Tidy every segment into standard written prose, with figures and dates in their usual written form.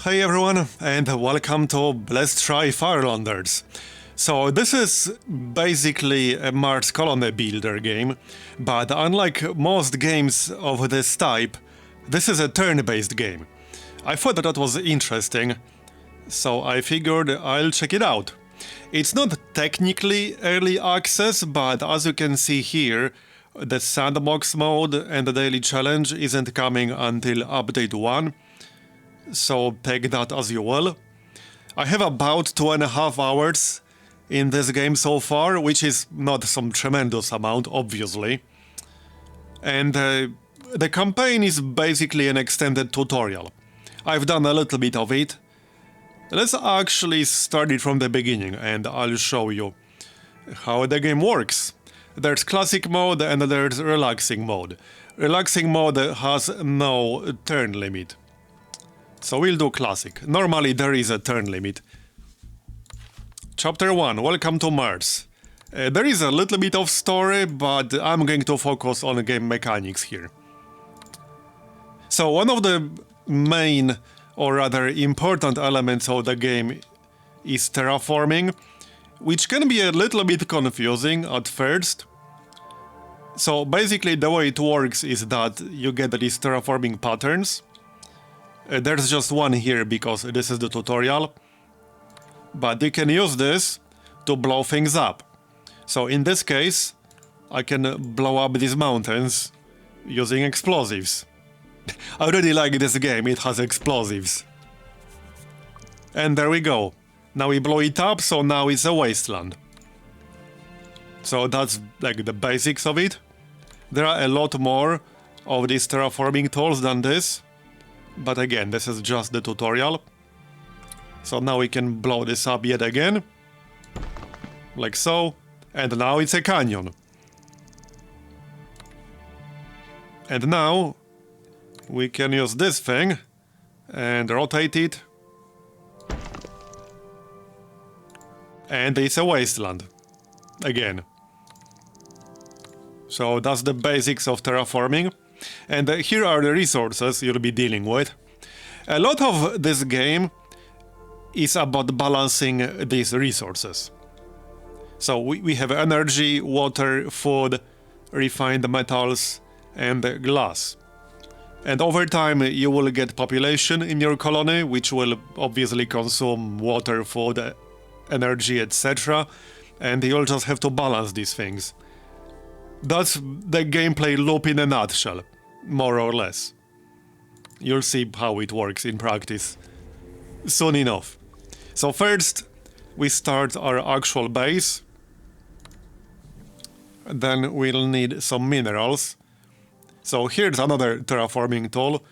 Hey everyone, and welcome to Let's Try Farlanders. So this is basically a Mars colony builder game, but unlike most games of this type, this is a turn-based game. I thought that was interesting, so I figured I'll check it out. It's not technically early access, but as you can see here, the sandbox mode and the daily challenge isn't coming until update 1. So take that as you will. I have about 2.5 hours in this game so far, which is not some tremendous amount, obviously. And the campaign is basically an extended tutorial. I've done a little bit of it. Let's actually start it from the beginning and I'll show you how the game works. There's classic mode and there's relaxing mode. Relaxing mode has no turn limit. So we'll do classic. Normally there is a turn limit. Chapter 1, Welcome to Mars. There is a little bit of story, but I'm going to focus on game mechanics here. So one of the main, or rather important elements of the game is terraforming, which can be a little bit confusing at first. So basically the way it works is that you get these terraforming patterns. There's just one here because this is the tutorial, but you can use this to blow things up. So in this case, I can blow up these mountains using explosives. I really like this game, it has explosives. And there we go. Now we blow it up, so now it's a wasteland. So that's like the basics of it. There are a lot more of these terraforming tools than this. But again, this is just the tutorial. So now we can blow this up yet again. Like so. And now it's a canyon. And now we can use this thing and rotate it. And it's a wasteland. Again. So that's the basics of terraforming. And here are the resources you'll be dealing with. A lot of this game is about balancing these resources. So we have energy, water, food, refined metals, and glass. And over time you will get population in your colony, which will obviously consume water, food, energy, etc. And you'll just have to balance these things. That's the gameplay loop in a nutshell, more or less. You'll see how it works in practice soon enough. So first, we start our actual base. Then we'll need some minerals. So here's another terraforming tool.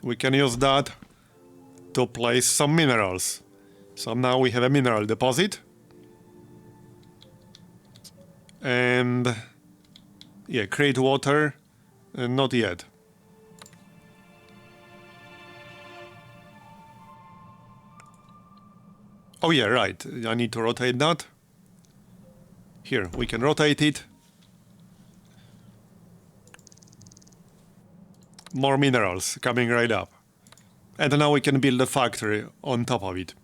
We can use that to place some minerals. So now we have a mineral deposit. And yeah, create water. Not yet. Oh yeah, right. I need to rotate that. Here, we can rotate it. More minerals coming right up. And now we can build a factory on top of it.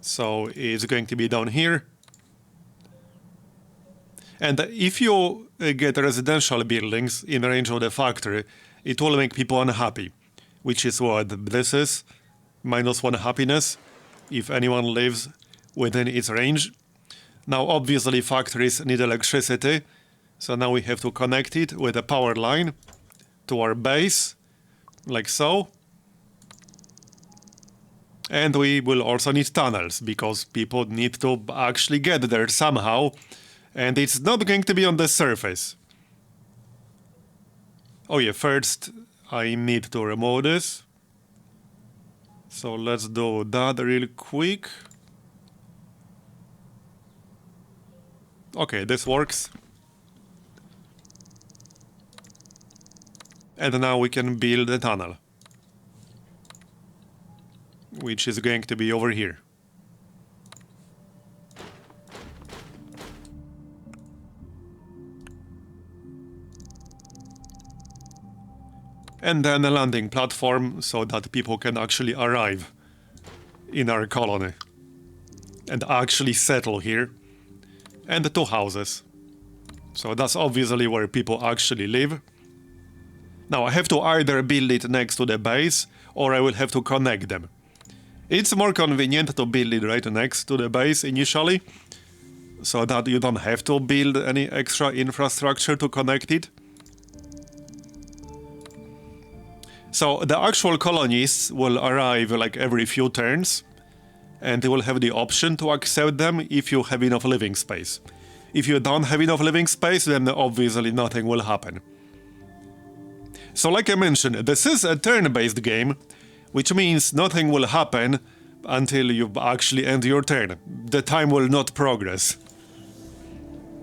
So it's going to be down here. And if you get residential buildings in range of the factory, it will make people unhappy, which is what this is, -1 happiness, if anyone lives within its range. Now obviously factories need electricity, so now we have to connect it with a power line to our base, like so. And we will also need tunnels, because people need to actually get there somehow. And it's not going to be on the surface. Oh yeah, first I need to remove this. So let's do that real quick. Okay, this works. And now we can build a tunnel. Which is going to be over here. and then a landing platform so that people can actually arrive in our colony and actually settle here. And the 2 houses. So that's obviously where people actually live. Now I have to either build it next to the base, or I will have to connect them. It's more convenient to build it right next to the base initially, so that you don't have to build any extra infrastructure to connect it. So the actual colonists will arrive like every few turns, and you will have the option to accept them if you have enough living space. If you don't have enough living space, then obviously nothing will happen. So like I mentioned, this is a turn-based game, which means nothing will happen until you actually end your turn. The time will not progress.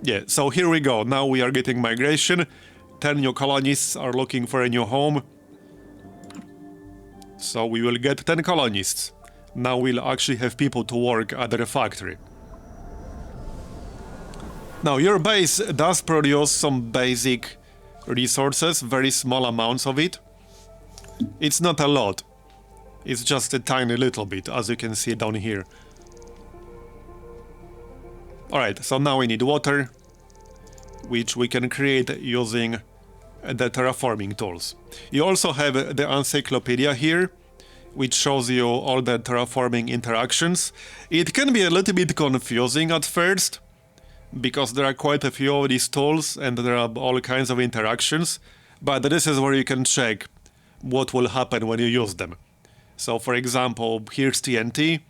Yeah, so here we go. Now we are getting migration. 10 new colonists are looking for a new home. So we will get 10 colonists. Now we'll actually have people to work at the factory. Now your base does produce some basic resources, very small amounts of it. It's not a lot. It's just a tiny little bit, as you can see down here. Alright, so now we need water, which we can create using the terraforming tools. You also have the encyclopedia here, which shows you all the terraforming interactions. It can be a little bit confusing at first, because there are quite a few of these tools and there are all kinds of interactions, but this is where you can check what will happen when you use them. So for example, here's TNT,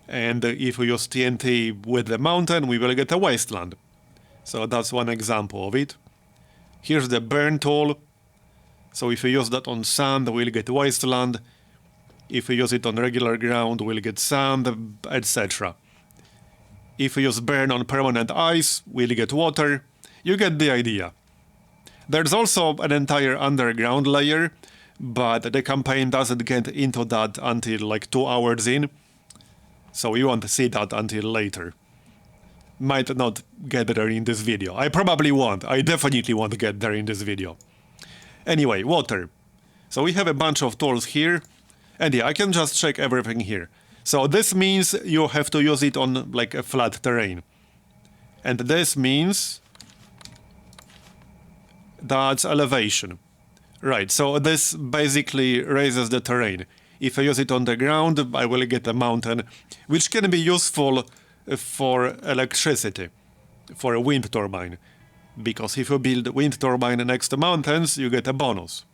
and if we use TNT with the mountain, we will get a wasteland. So that's one example of it. Here's the burn tool. So if we use that on sand, we'll get wasteland. If we use it on regular ground, we'll get sand, etc. If we use burn on permanent ice, we'll get water. You get the idea. There's also an entire underground layer, but the campaign doesn't get into that until like 2 hours in. So you won't see that until later. Might not get there in this video. I probably won't. I definitely won't get there in this video. Anyway, water. So we have a bunch of tools here. And yeah, I can just check everything here. So this means you have to use it on like a flat terrain. And this means that's elevation. Right, so this basically raises the terrain. If I use it on the ground, I will get a mountain, which can be useful for electricity, for a wind turbine. Because if you build a wind turbine next to mountains, you get a bonus.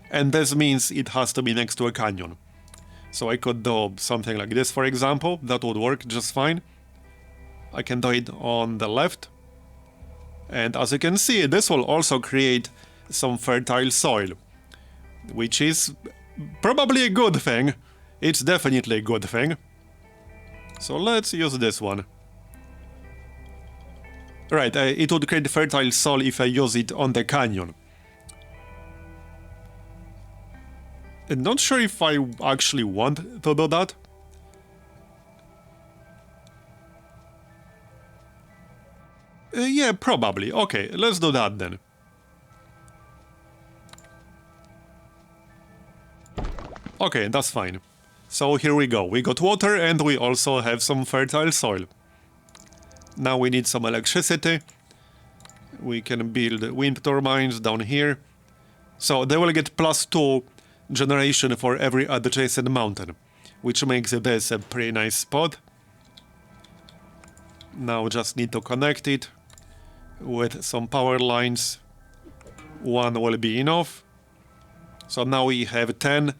And this means it has to be next to a canyon. So I could do something like this, for example. That would work just fine. I can do it on the left. And as you can see, this will also create some fertile soil, which is probably a good thing. It's definitely a good thing. So let's use this one. Right, it would create fertile soil if I use it on the canyon. I'm not sure if I actually want to do that. Yeah, probably. Okay, let's do that then. Okay, that's fine. So here we go. We got water and we also have some fertile soil. Now we need some electricity. We can build wind turbines down here. So they will get +2 generation for every adjacent mountain, which makes this a pretty nice spot. Now just need to connect it with some power lines. One will be enough. So now we have 10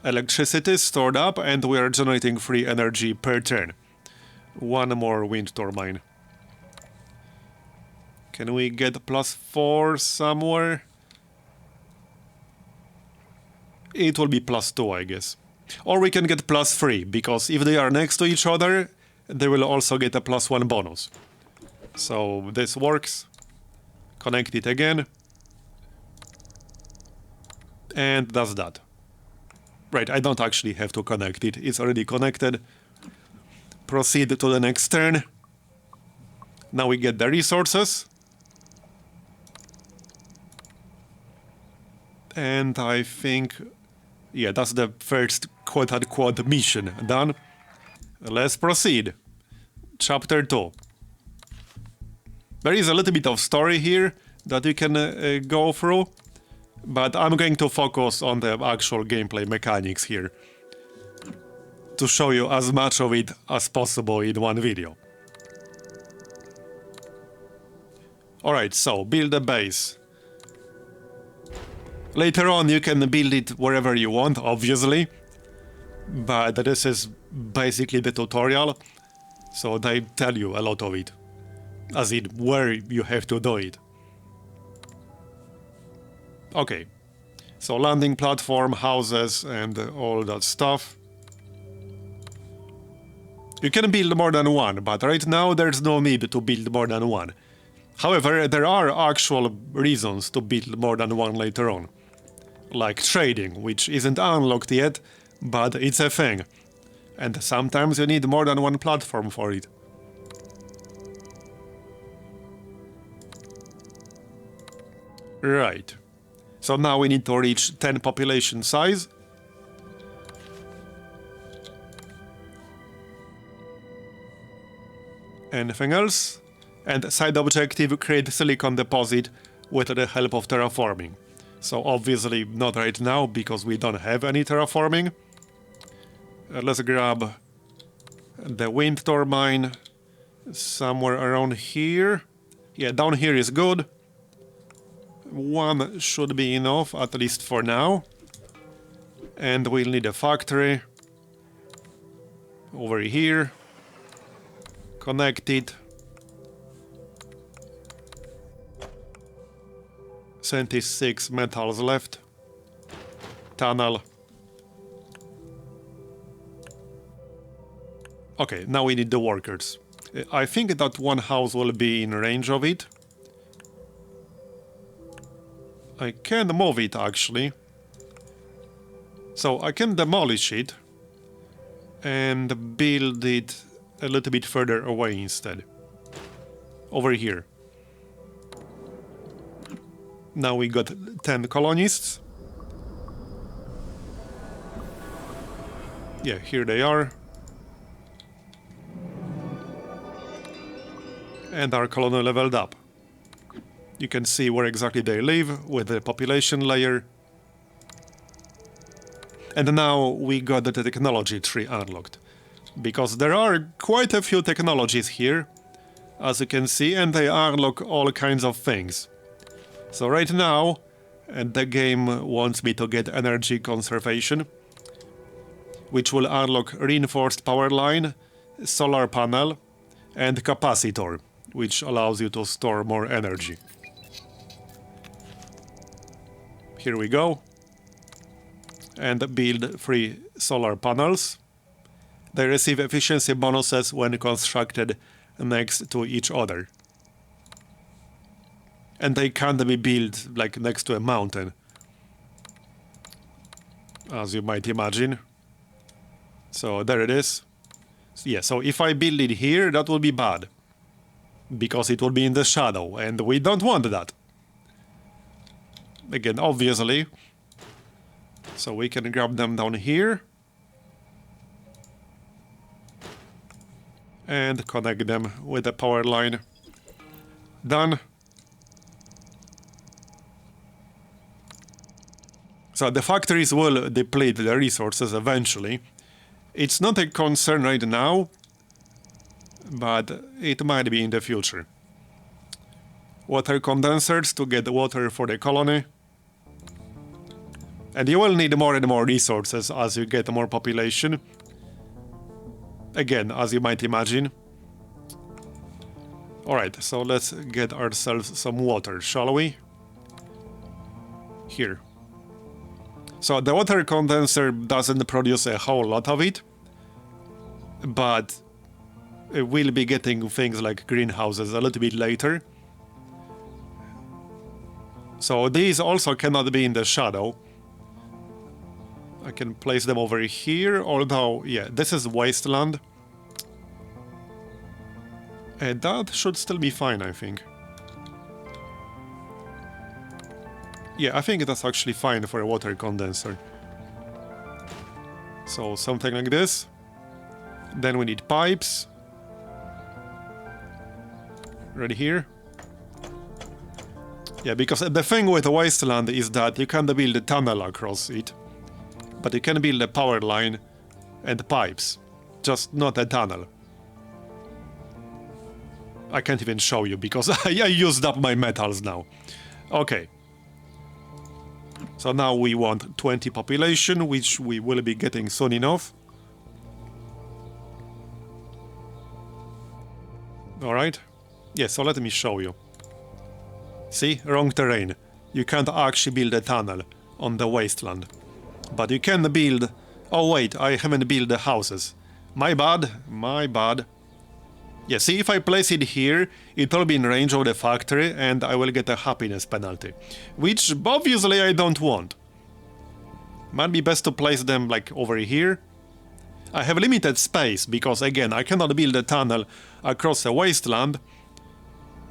electricity stored up and we are generating free energy per turn. One more wind turbine. Can we get +4 somewhere? It will be +2, I guess. Or we can get +3, because if they are next to each other, they will also get a +1 bonus. So this works. Connect it again. And that's that. Right, I don't actually have to connect it. It's already connected. Proceed to the next turn. Now we get the resources. And I think... Yeah, that's the first quote-unquote mission done. Let's proceed. Chapter 2. There is a little bit of story here that you can go through, but I'm going to focus on the actual gameplay mechanics here to show you as much of it as possible in one video. Alright, so build a base. Later on you can build it wherever you want, obviously, but this is basically the tutorial, so they tell you a lot of it, as in where you have to do it. Okay, so landing platform, houses, and all that stuff. You can build more than one, but right now there's no need to build more than one. However, there are actual reasons to build more than one later on. Like trading, which isn't unlocked yet, but it's a thing. And sometimes you need more than one platform for it. Right. So now we need to reach 10 population size. Anything else? And side objective, create silicon deposit with the help of terraforming. So obviously not right now, because we don't have any terraforming. Let's grab the wind turbine somewhere around here. Yeah, down here is good. One should be enough, at least for now. And we'll need a factory over here. Connect it. 76 metals left. Tunnel. Okay, now we need the workers. I think that one house will be in range of it. I can move it, actually. So I can demolish it and build it a little bit further away instead. Over here. Now we got 10 colonists. Yeah, here they are. And our colony leveled up. You can see where exactly they live with the population layer. And now we got the technology tree unlocked. Because there are quite a few technologies here, as you can see, and they unlock all kinds of things. So right now, the game wants me to get energy conservation, which will unlock reinforced power line, solar panel, and capacitor, which allows you to store more energy. Here we go. And build 3 solar panels. They receive efficiency bonuses when constructed next to each other. And they can't be built like next to a mountain, as you might imagine. So there it is. Yeah, so if I build it here, that will be bad, because it will be in the shadow, and we don't want that. Again, obviously. So we can grab them down here. And connect them with the power line. Done. So the factories will deplete the resources eventually. It's not a concern right now, but it might be in the future. Water condensers to get water for the colony. And you will need more and more resources as you get more population. Again, as you might imagine. Alright, so let's get ourselves some water, shall we? Here. So the water condenser doesn't produce a whole lot of it, but we'll be getting things like greenhouses a little bit later. So these also cannot be in the shadow. I can place them over here, although, yeah, this is wasteland. And that should still be fine, I think. Yeah, I think that's actually fine for a water condenser. So something like this. Then we need pipes. Right here. Yeah, because the thing with the wasteland is that you can't build a tunnel across it. But you can build a power line and pipes. Just not a tunnel. I can't even show you because I used up my metals now. Okay. So now we want 20 population, which we will be getting soon enough. Alright. Yeah, so let me show you. See? Wrong terrain. You can't actually build a tunnel on the wasteland. But you can build... Oh wait, I haven't built the houses. My bad, my bad. Yeah, see, if I place it here, it will be in range of the factory and I will get a happiness penalty. Which, obviously, I don't want. Might be best to place them, like, over here. I have limited space, because, again, I cannot build a tunnel across a wasteland.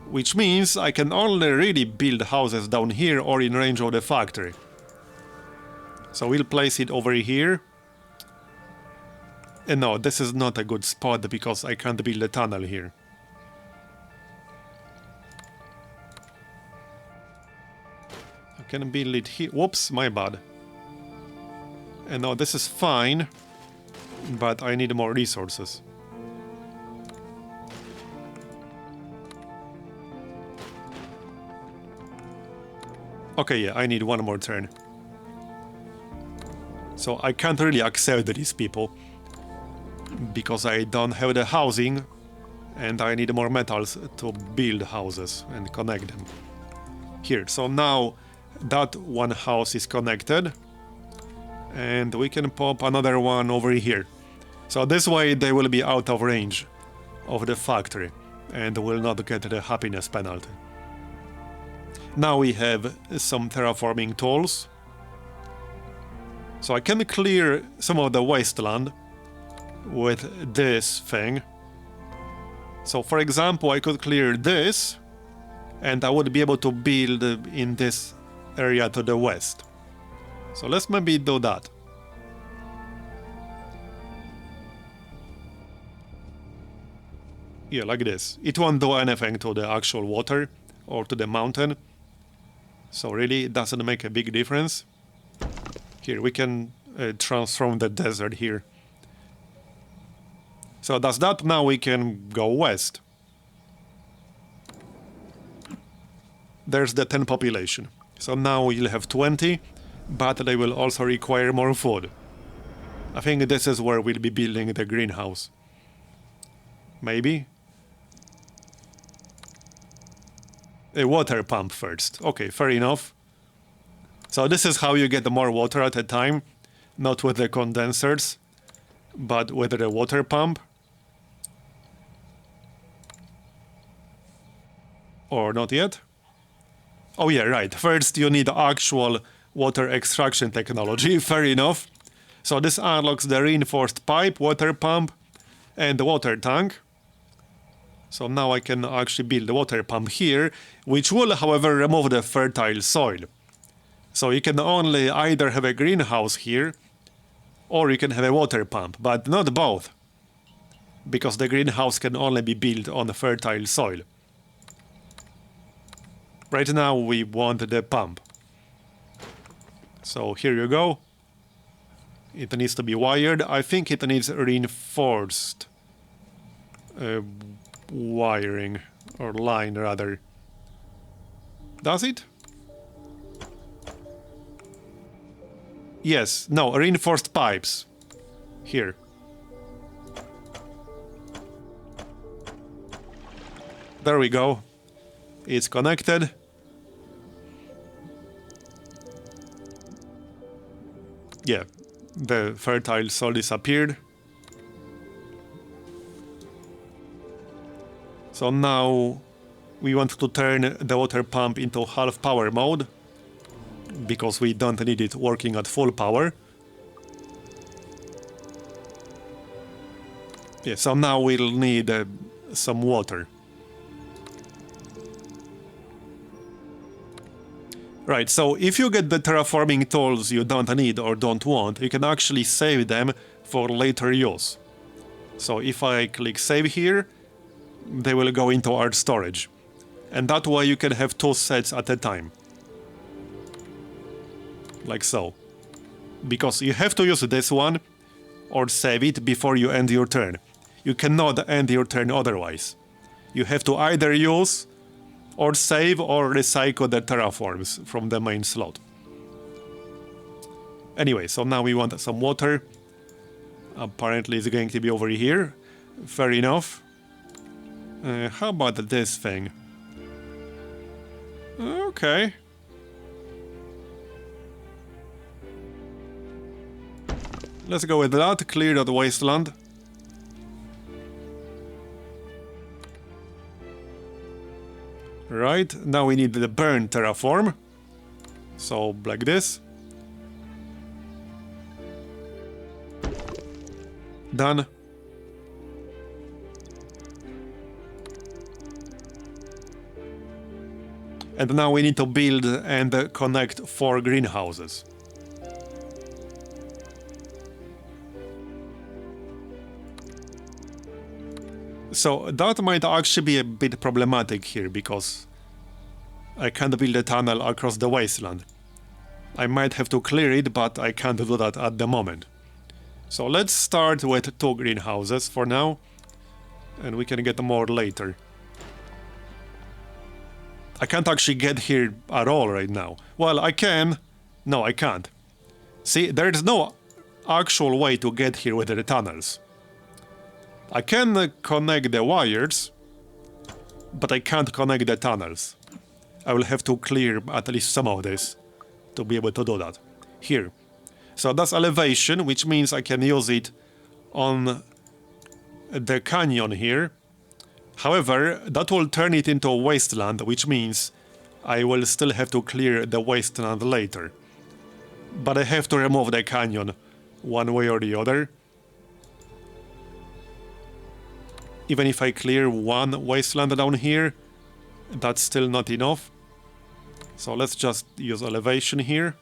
Which means I can only really build houses down here or in range of the factory. So we'll place it over here. And no, this is not a good spot because I can't build a tunnel here. I can build it here. Whoops, my bad. And no, this is fine, but I need more resources. Okay, yeah, I need one more turn. So I can't really accept these people. Because I don't have the housing and I need more metals to build houses and connect them. Here, so now that one house is connected and we can pop another one over here. So this way they will be out of range of the factory and will not get the happiness penalty. Now we have some terraforming tools. So I can clear some of the wasteland with this thing. So for example, I could clear this and I would be able to build in this area to the west. So let's maybe do that. Yeah, like this. It won't do anything to the actual water or to the mountain. So really, it doesn't make a big difference. Here, we can transform the desert here. So does that, now we can go west. There's the 10 population. So now we'll have 20, but they will also require more food. I think this is where we'll be building the greenhouse. Maybe? A water pump first. Okay, fair enough. So this is how you get more water at a time. Not with the condensers, but with the water pump. Or not yet? Oh yeah, right. First you need actual water extraction technology. Fair enough. So this unlocks the reinforced pipe, water pump, and the water tank. So now I can actually build the water pump here, which will, however, remove the fertile soil. So you can only either have a greenhouse here, or you can have a water pump, but not both. Because the greenhouse can only be built on fertile soil. Right now we want the pump. So here you go. It needs to be wired. I think it needs reinforced wiring, or line rather. Does it? Yes, no, reinforced pipes. Here. There we go. It's connected. Yeah, the fertile soil disappeared. So now we want to turn the water pump into half power mode, because we don't need it working at full power. Yeah, so now we'll need some water. Right, so if you get the terraforming tools you don't need or don't want, you can actually save them for later use. So if I click save here, they will go into our storage. And that way you can have 2 sets at a time. Like so. Because you have to use this one or save it before you end your turn. You cannot end your turn otherwise. You have to either use or save or recycle the terraforms from the main slot. Anyway, so now we want some water. Apparently it's going to be over here. Fair enough. How about this thing? Okay. Let's go with that. Clear that wasteland. Right, now we need the burn terraform. So, like this. Done. And now we need to build and connect 4 greenhouses. So that might actually be a bit problematic here, because I can't build a tunnel across the wasteland. I might have to clear it, but I can't do that at the moment. So let's start with 2 greenhouses for now, and we can get more later. I can't actually get here at all right now. Well, I can. No, I can't. See, there's no actual way to get here with the tunnels. I can connect the wires, but I can't connect the tunnels. I will have to clear at least some of this to be able to do that. Here. So that's elevation, which means I can use it on the canyon here. However, that will turn it into a wasteland, which means I will still have to clear the wasteland later. But I have to remove the canyon one way or the other. Even if I clear one wasteland down here, that's still not enough. So let's just use elevation here.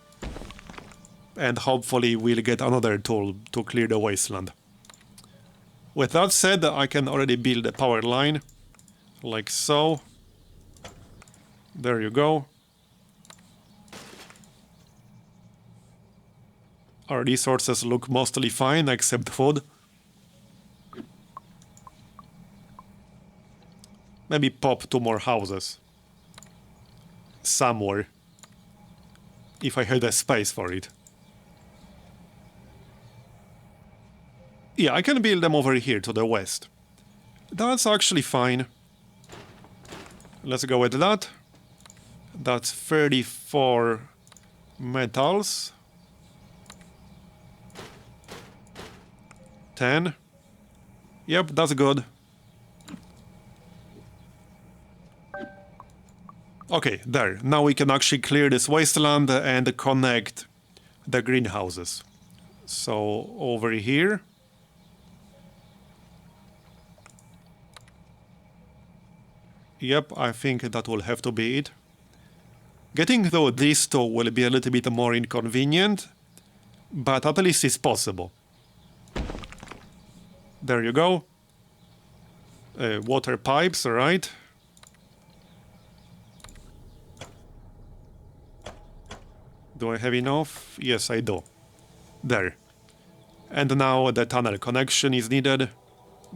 And hopefully we'll get another tool to clear the wasteland. With that said, I can already build a power line. Like so. There you go. Our resources look mostly fine, except food. Maybe pop 2 more houses. Somewhere. If I had a space for it. Yeah, I can build them over here to the west. That's actually fine. Let's go with that. That's 34 metals. 10. Yep, that's good. Okay, there. Now we can actually clear this wasteland and connect the greenhouses. So, over here. Yep, I think that will have to be it. Getting though these 2 will be a little bit more inconvenient, but at least it's possible. There you go. Water pipes, right? Do I have enough? Yes, I do. There. And now the tunnel connection is needed,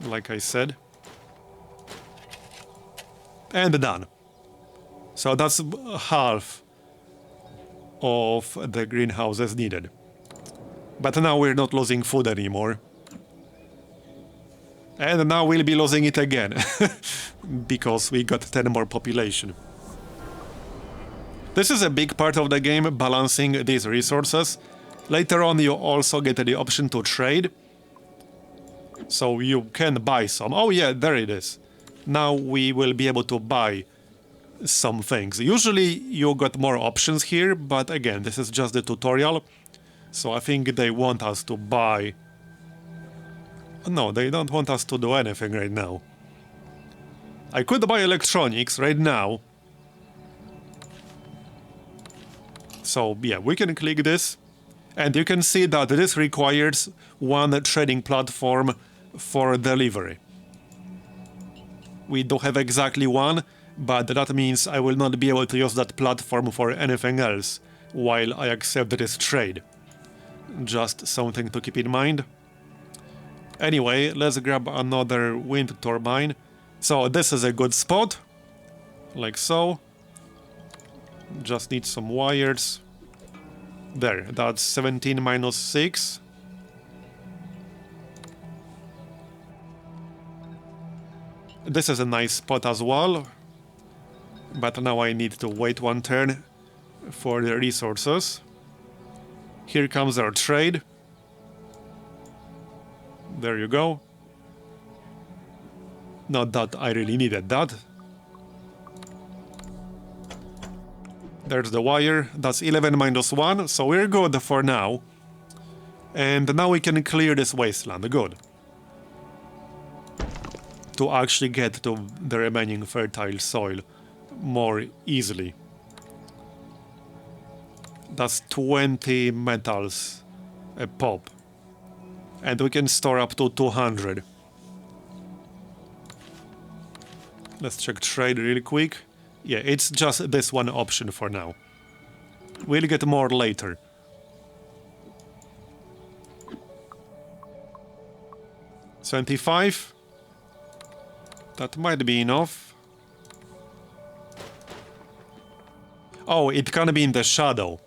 like I said. And done. So that's half of the greenhouses needed. But now we're not losing food anymore. And now we'll be losing it again. Because we got 10 more population. This is a big part of the game, balancing these resources. Later on you also get the option to trade. So you can buy some. Oh yeah, there it is. Now we will be able to buy some things. Usually you got more options here, but again, this is just the tutorial. So I think they want us to buy... No, they don't want us to do anything right now. I could buy electronics right now. So yeah, we can click this. And you can see that this requires one trading platform for delivery. We do have exactly one, but that means I will not be able to use that platform for anything else while I accept this trade. Just something to keep in mind. Anyway, let's grab another wind turbine. So this is a good spot, like so. Just need some wires. There, that's 17 minus 6. This is a nice spot as well. But now I need to wait one turn for the resources. Here comes our trade. There you go. Not that I really needed that. There's the wire. That's 11 minus 1, so we're good for now. And now we can clear this wasteland. Good. To actually get to the remaining fertile soil more easily. That's 20 metals a pop. And we can store up to 200. Let's check trade really quick. Yeah, it's just this one option for now. We'll get more later. $25. That might be enough. Oh, it can be in the shadow.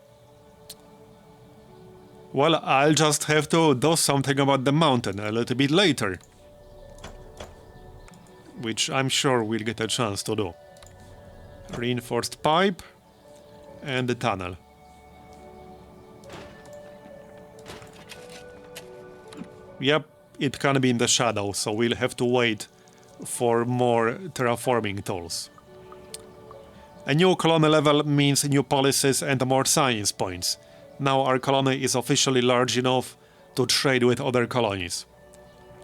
Well, I'll just have to do something about the mountain a little bit later. Which I'm sure we'll get a chance to do. Reinforced pipe and the tunnel. Yep, it can be in the shadow, so we'll have to wait for more terraforming tools. A new colony level means new policies and more science points. Now our colony is officially large enough to trade with other colonies.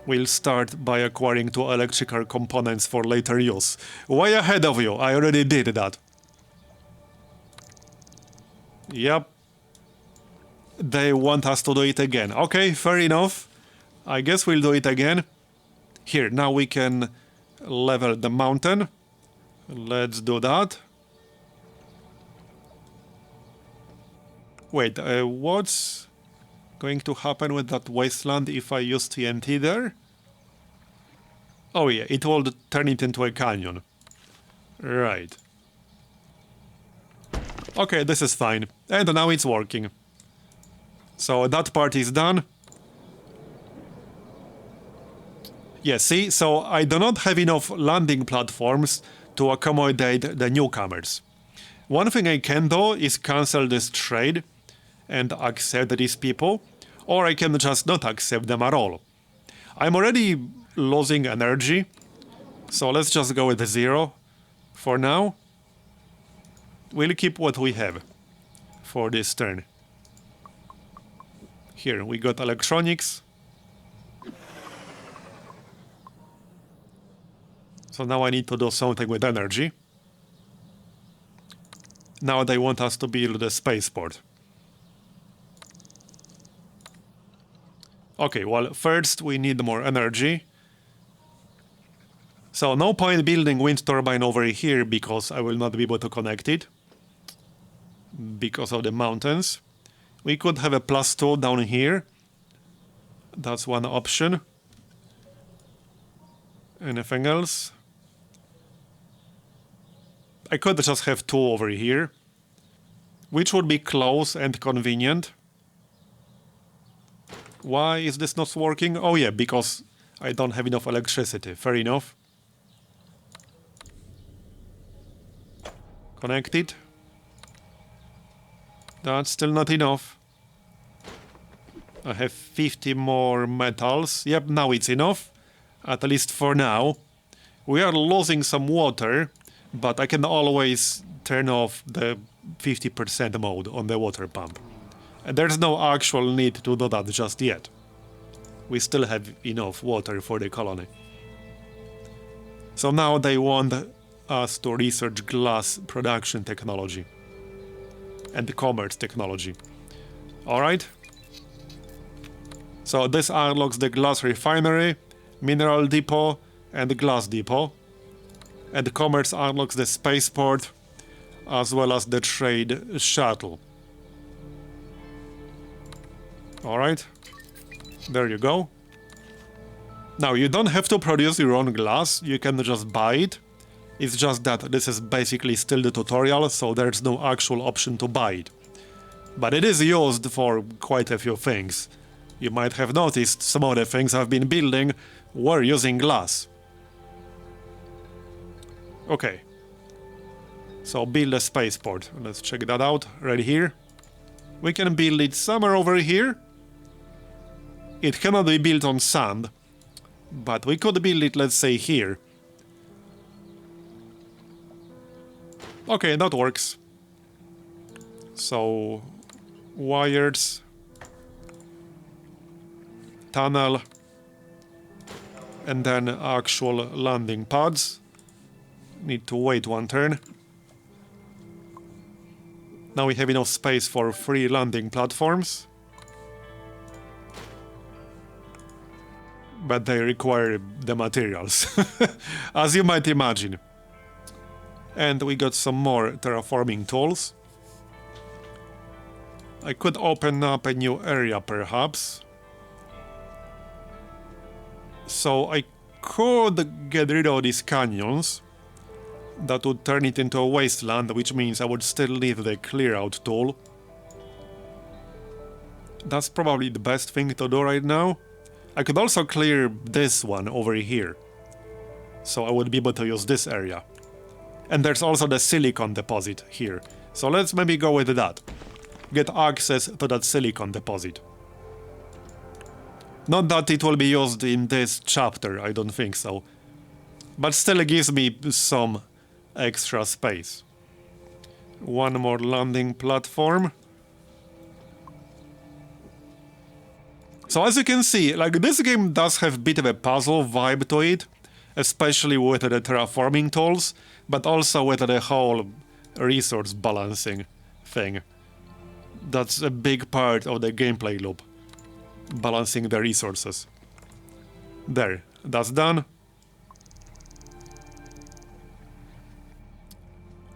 We'll start by acquiring 2 electrical components for later use. Way ahead of you, I already did that. Yep. They want us to do it again. Okay, fair enough. I guess we'll do it again. Here, now we can level the mountain. Let's do that. Wait, what's going to happen with that wasteland if I use TNT there? Oh yeah, it will turn it into a canyon. Right. Okay, this is fine. And now it's working. So that part is done. Yeah, see, so I do not have enough landing platforms to accommodate the newcomers. One thing I can do is cancel this trade and accept these people, or I can just not accept them at all. I'm already losing energy, so let's just go with 0 for now. We'll keep what we have for this turn. Here we got electronics. So now I need to do something with energy. Now they want us to build a spaceport. Okay, well, first we need more energy. So no point building wind turbine over here because I will not be able to connect it. Because of the mountains. We could have a +2 down here. That's one option. Anything else? I could just have 2 over here. Which would be close and convenient. Why is this not working? Oh yeah, because I don't have enough electricity. Fair enough. Connected. That's still not enough. I have 50 more metals. Yep, now it's enough. At least for now. We are losing some water, but I can always turn off the 50% mode on the water pump. And there's no actual need to do that just yet. We still have enough water for the colony. So now they want us to research glass production technology and commerce technology. Alright, So this unlocks the glass refinery, mineral depot, and the glass depot. And commerce unlocks the spaceport, as well as the trade shuttle. Alright, there you go. Now, you don't have to produce your own glass, you can just buy it. It's just that this is basically still the tutorial, so there's no actual option to buy it. But it is used for quite a few things. You might have noticed some of the things I've been building were using glass. Okay. So build a spaceport. Let's check that out right here. We can build it somewhere over here. It cannot be built on sand, but we could build it, let's say, here. Okay, that works. So, wires, tunnel, and then actual landing pads. Need to wait one turn. Now we have enough space for 3 landing platforms. But they require the materials, as you might imagine. And we got some more terraforming tools. I could open up a new area, perhaps. So I could get rid of these canyons. That would turn it into a wasteland, which means I would still leave the clear out tool. That's probably the best thing to do right now. I could also clear this one over here. So I would be able to use this area. And there's also the silicon deposit here. So let's maybe go with that. Get access to that silicon deposit. Not that it will be used in this chapter, I don't think so. But still it gives me some extra space. One more landing platform. So as you can see, like, this game does have a bit of a puzzle vibe to it, especially with the terraforming tools, but also with the whole resource balancing thing. That's a big part of the gameplay loop. Balancing the resources. There, that's done.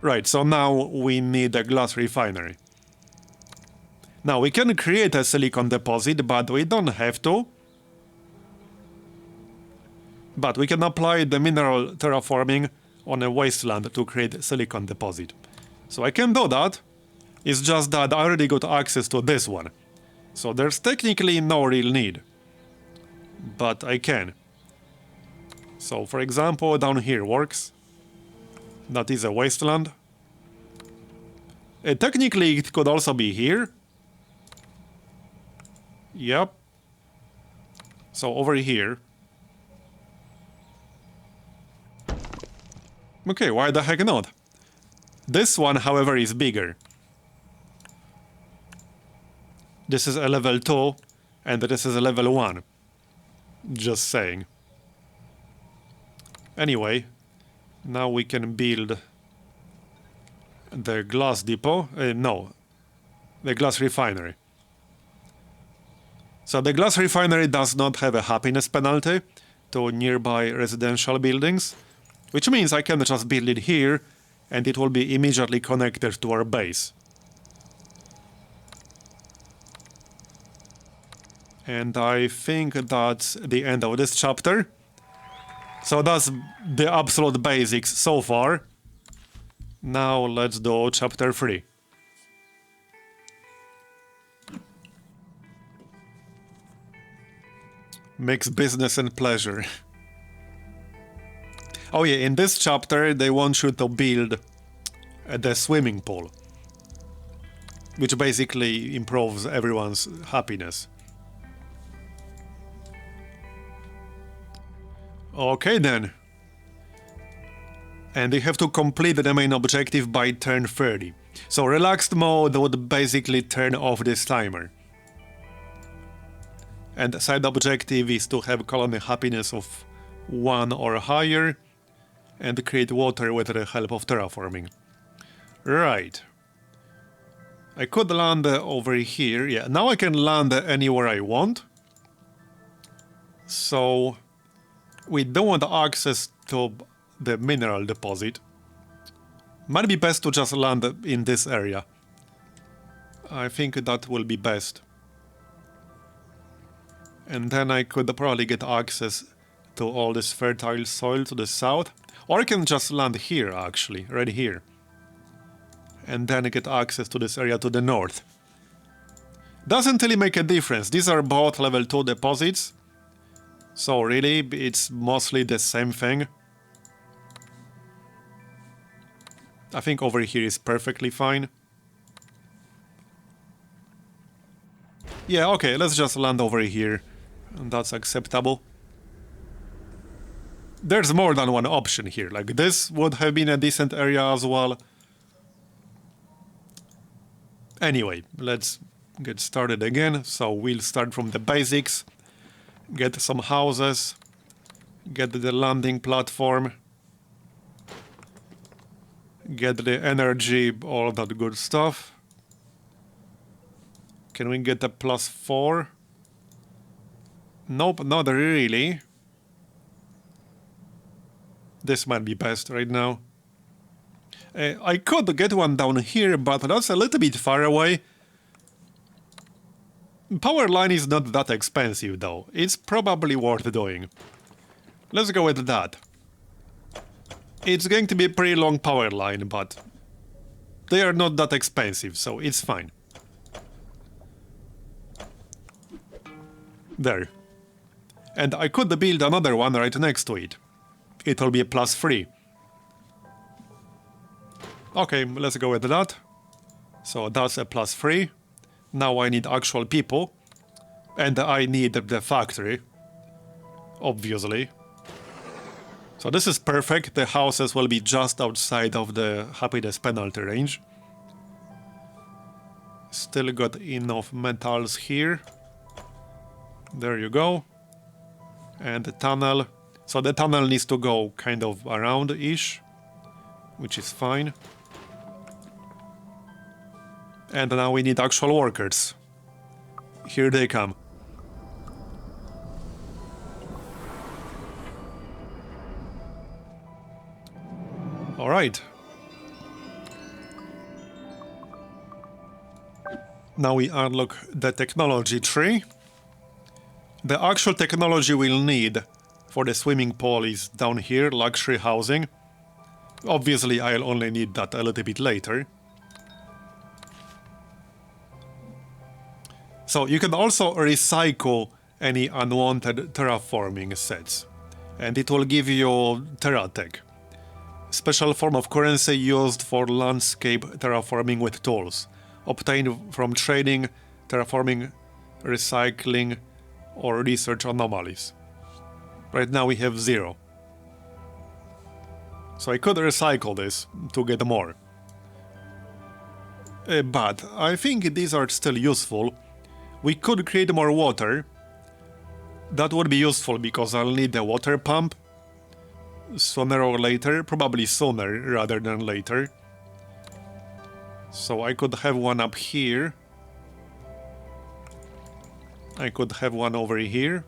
Right, so now we need a glass refinery. Now we can create a silicon deposit, but we don't have to. But we can apply the mineral terraforming on a wasteland to create silicon deposit. So I can do that. It's just that I already got access to this one. So there's technically no real need. But I can. So for example, down here works. That is a wasteland. Technically it could also be here. Yep. So over here. Okay, why the heck not? This one, however, is bigger. This is a level 2, and this is a level 1. Just saying. Anyway, now we can build the glass depot. No, the glass refinery. So the glass refinery does not have a happiness penalty to nearby residential buildings, which means I can just build it here and it will be immediately connected to our base. And I think that's the end of this chapter. So that's the absolute basics so far. Now let's do chapter 3. Mix business and pleasure. Oh yeah, in this chapter they want you to build the swimming pool, which basically improves everyone's happiness. Okay then. And you have to complete the main objective by turn 30. So relaxed mode would basically turn off this timer. And the side objective is to have colony happiness of 1 or higher and create water with the help of terraforming. Right. I could land over here. Yeah, now I can land anywhere I want. So we don't want access to the mineral deposit. Might be best to just land in this area. I think that will be best. And then I could probably get access to all this fertile soil to the south. Or I can just land here, actually, right here. And then get access to this area to the north. Doesn't really make a difference. These are both level 2 deposits. So really, it's mostly the same thing. I think over here is perfectly fine. Yeah, okay, let's just land over here. And that's acceptable. There's more than one option here. Like, this would have been a decent area as well. Anyway, let's get started again. So we'll start from the basics. Get some houses. Get the landing platform. Get the energy, all that good stuff. Can we get a +4? Nope, not really. This might be best right now. I could get one down here, but that's a little bit far away. Power line is not that expensive, though. It's probably worth doing. Let's go with that. It's going to be a pretty long power line, but they are not that expensive, so it's fine. There. And I could build another one right next to it. It'll be a +3. Okay, let's go with that. So that's a +3. Now I need actual people. And I need the factory. Obviously. So this is perfect. The houses will be just outside of the happiness penalty range. Still got enough metals here. There you go. And the tunnel. So the tunnel needs to go kind of around-ish, which is fine. And now we need actual workers. Here they come. Alright. Now we unlock the technology tree. The actual technology we'll need for the swimming pool is down here, luxury housing. Obviously, I'll only need that a little bit later. So you can also recycle any unwanted terraforming sets. And it will give you Terratech. Special form of currency used for landscape terraforming with tools. Obtained from trading, terraforming, recycling, or research anomalies. Right now we have 0. So I could recycle this to get more. But I think these are still useful. We could create more water. That would be useful because I'll need a water pump. Sooner or later, probably sooner rather than later. So I could have one up here. I could have one over here.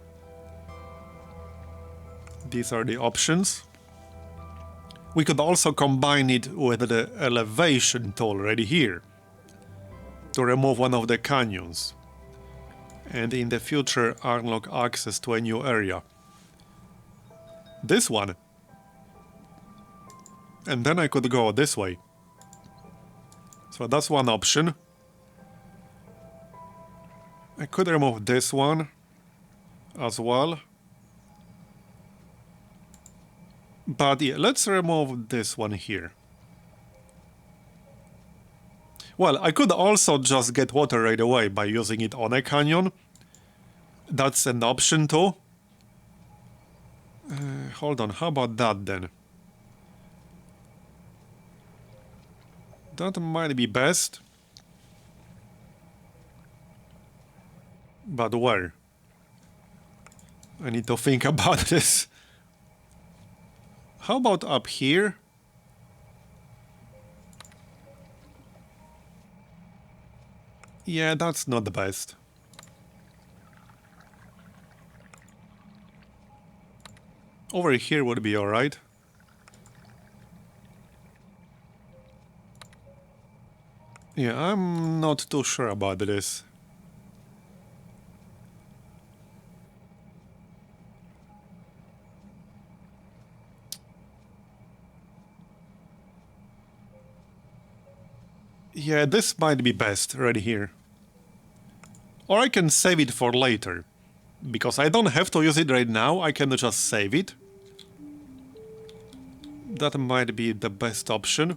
These are the options. We could also combine it with the elevation tool right here to remove one of the canyons. And in the future unlock access to a new area. This one. And then I could go this way. So that's one option. I could remove this one as well. But yeah, let's remove this one here. Well, I could also just get water right away by using it on a canyon. That's an option too. Hold on, how about that then? That might be best. But where? I need to think about this. How about up here? Yeah, that's not the best. Over here would be alright. Yeah, I'm not too sure about this. Yeah, this might be best right here. Or I can save it for later. Because I don't have to use it right now, I can just save it. That might be the best option.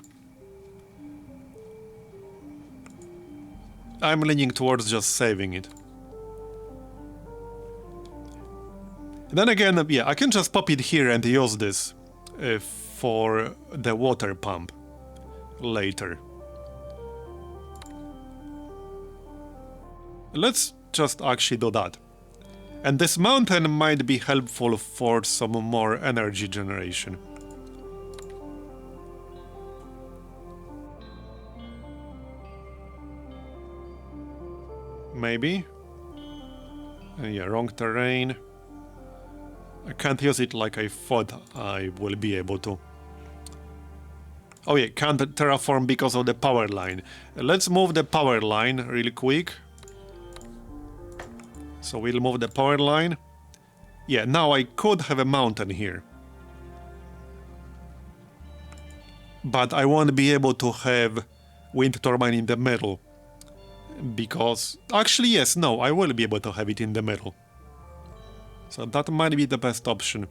I'm leaning towards just saving it. Then again, yeah, I can just pop it here and use this for the water pump later. Let's just actually do that. And this mountain might be helpful for some more energy generation. Maybe? Yeah, wrong terrain. I can't use it like I thought I will be able to. Oh yeah, can't terraform because of the power line. Let's move the power line really quick. So we'll move the power line. Yeah, now I could have a mountain here. But I won't be able to have wind turbine in the middle. Because... Actually, yes, no, I will be able to have it in the middle. So that might be the best option.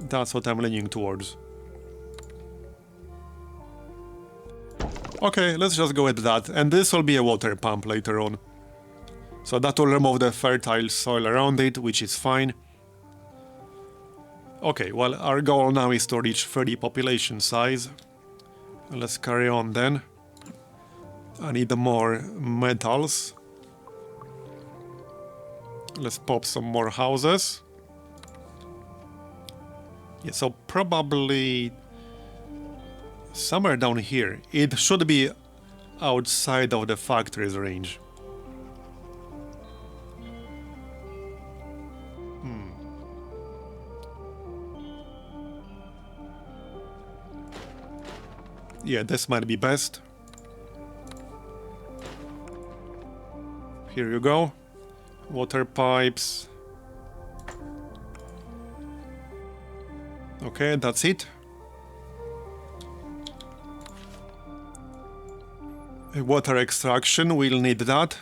That's what I'm leaning towards. Okay, let's just go with that. And this will be a water pump later on. So that will remove the fertile soil around it, which is fine. Okay, well, our goal now is to reach 30 population size. Let's carry on then. I need more metals. Let's pop some more houses. Yeah, so probably somewhere down here. It should be outside of the factory's range. Yeah, this might be best. Here you go. Water pipes. Okay, that's it. Water extraction, we'll need that.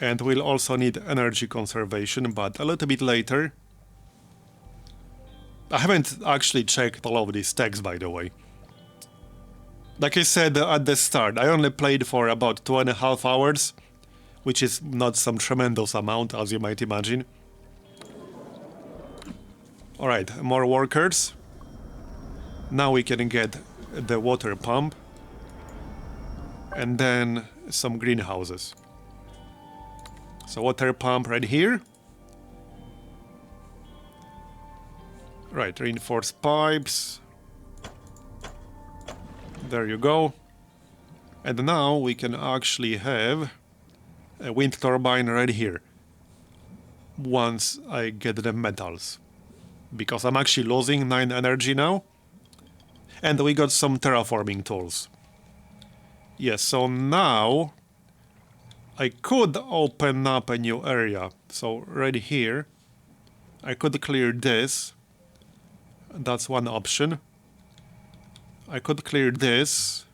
And we'll also need energy conservation, but a little bit later. I haven't actually checked all of these texts, by the way. Like I said at the start, I only played for about 2.5 hours, which is not some tremendous amount, as you might imagine. Alright, more workers. Now we can get the water pump. And then some greenhouses. So water pump right here. Right, reinforced pipes. There you go. And now we can actually have a wind turbine right here. Once I get the metals. Because I'm actually losing 9 energy now. And we got some terraforming tools. Yes, so now I could open up a new area. So right here, I could clear this. That's one option. I could clear this.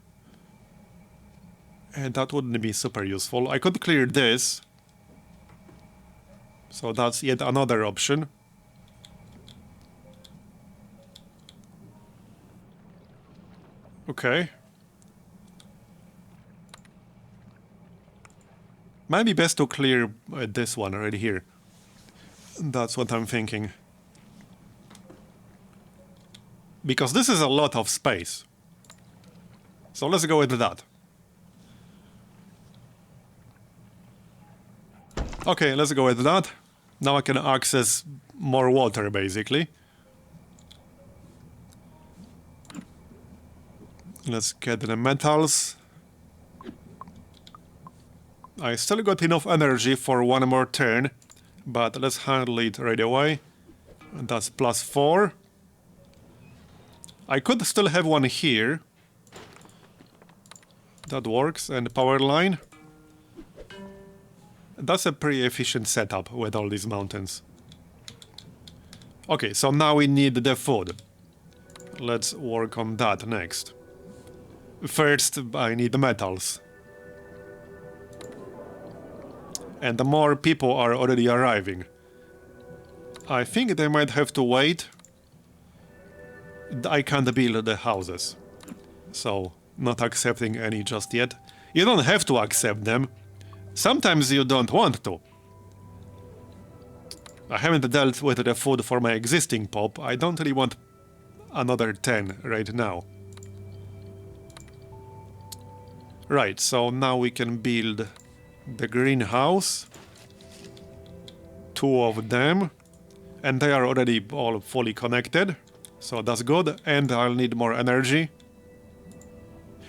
And that wouldn't be super useful. I could clear this. So that's yet another option. Okay. Might be best to clear this one right here. That's what I'm thinking. Because this is a lot of space. So let's go with that. Okay, let's go with that. Now I can access more water, basically. Let's get the metals. I still got enough energy for one more turn, but let's handle it right away. That's +4. I could still have one here. That works, and power line. That's a pretty efficient setup with all these mountains. Okay, so now we need the food. Let's work on that next. First, I need the metals. And the more people are already arriving. I think they might have to wait. I can't build the houses. So, not accepting any just yet. You don't have to accept them. Sometimes you don't want to. I haven't dealt with the food for my existing pop. I don't really want another 10 right now. Right, so now we can build the greenhouse. 2 of them. And they are already all fully connected. So that's good. And I'll need more energy.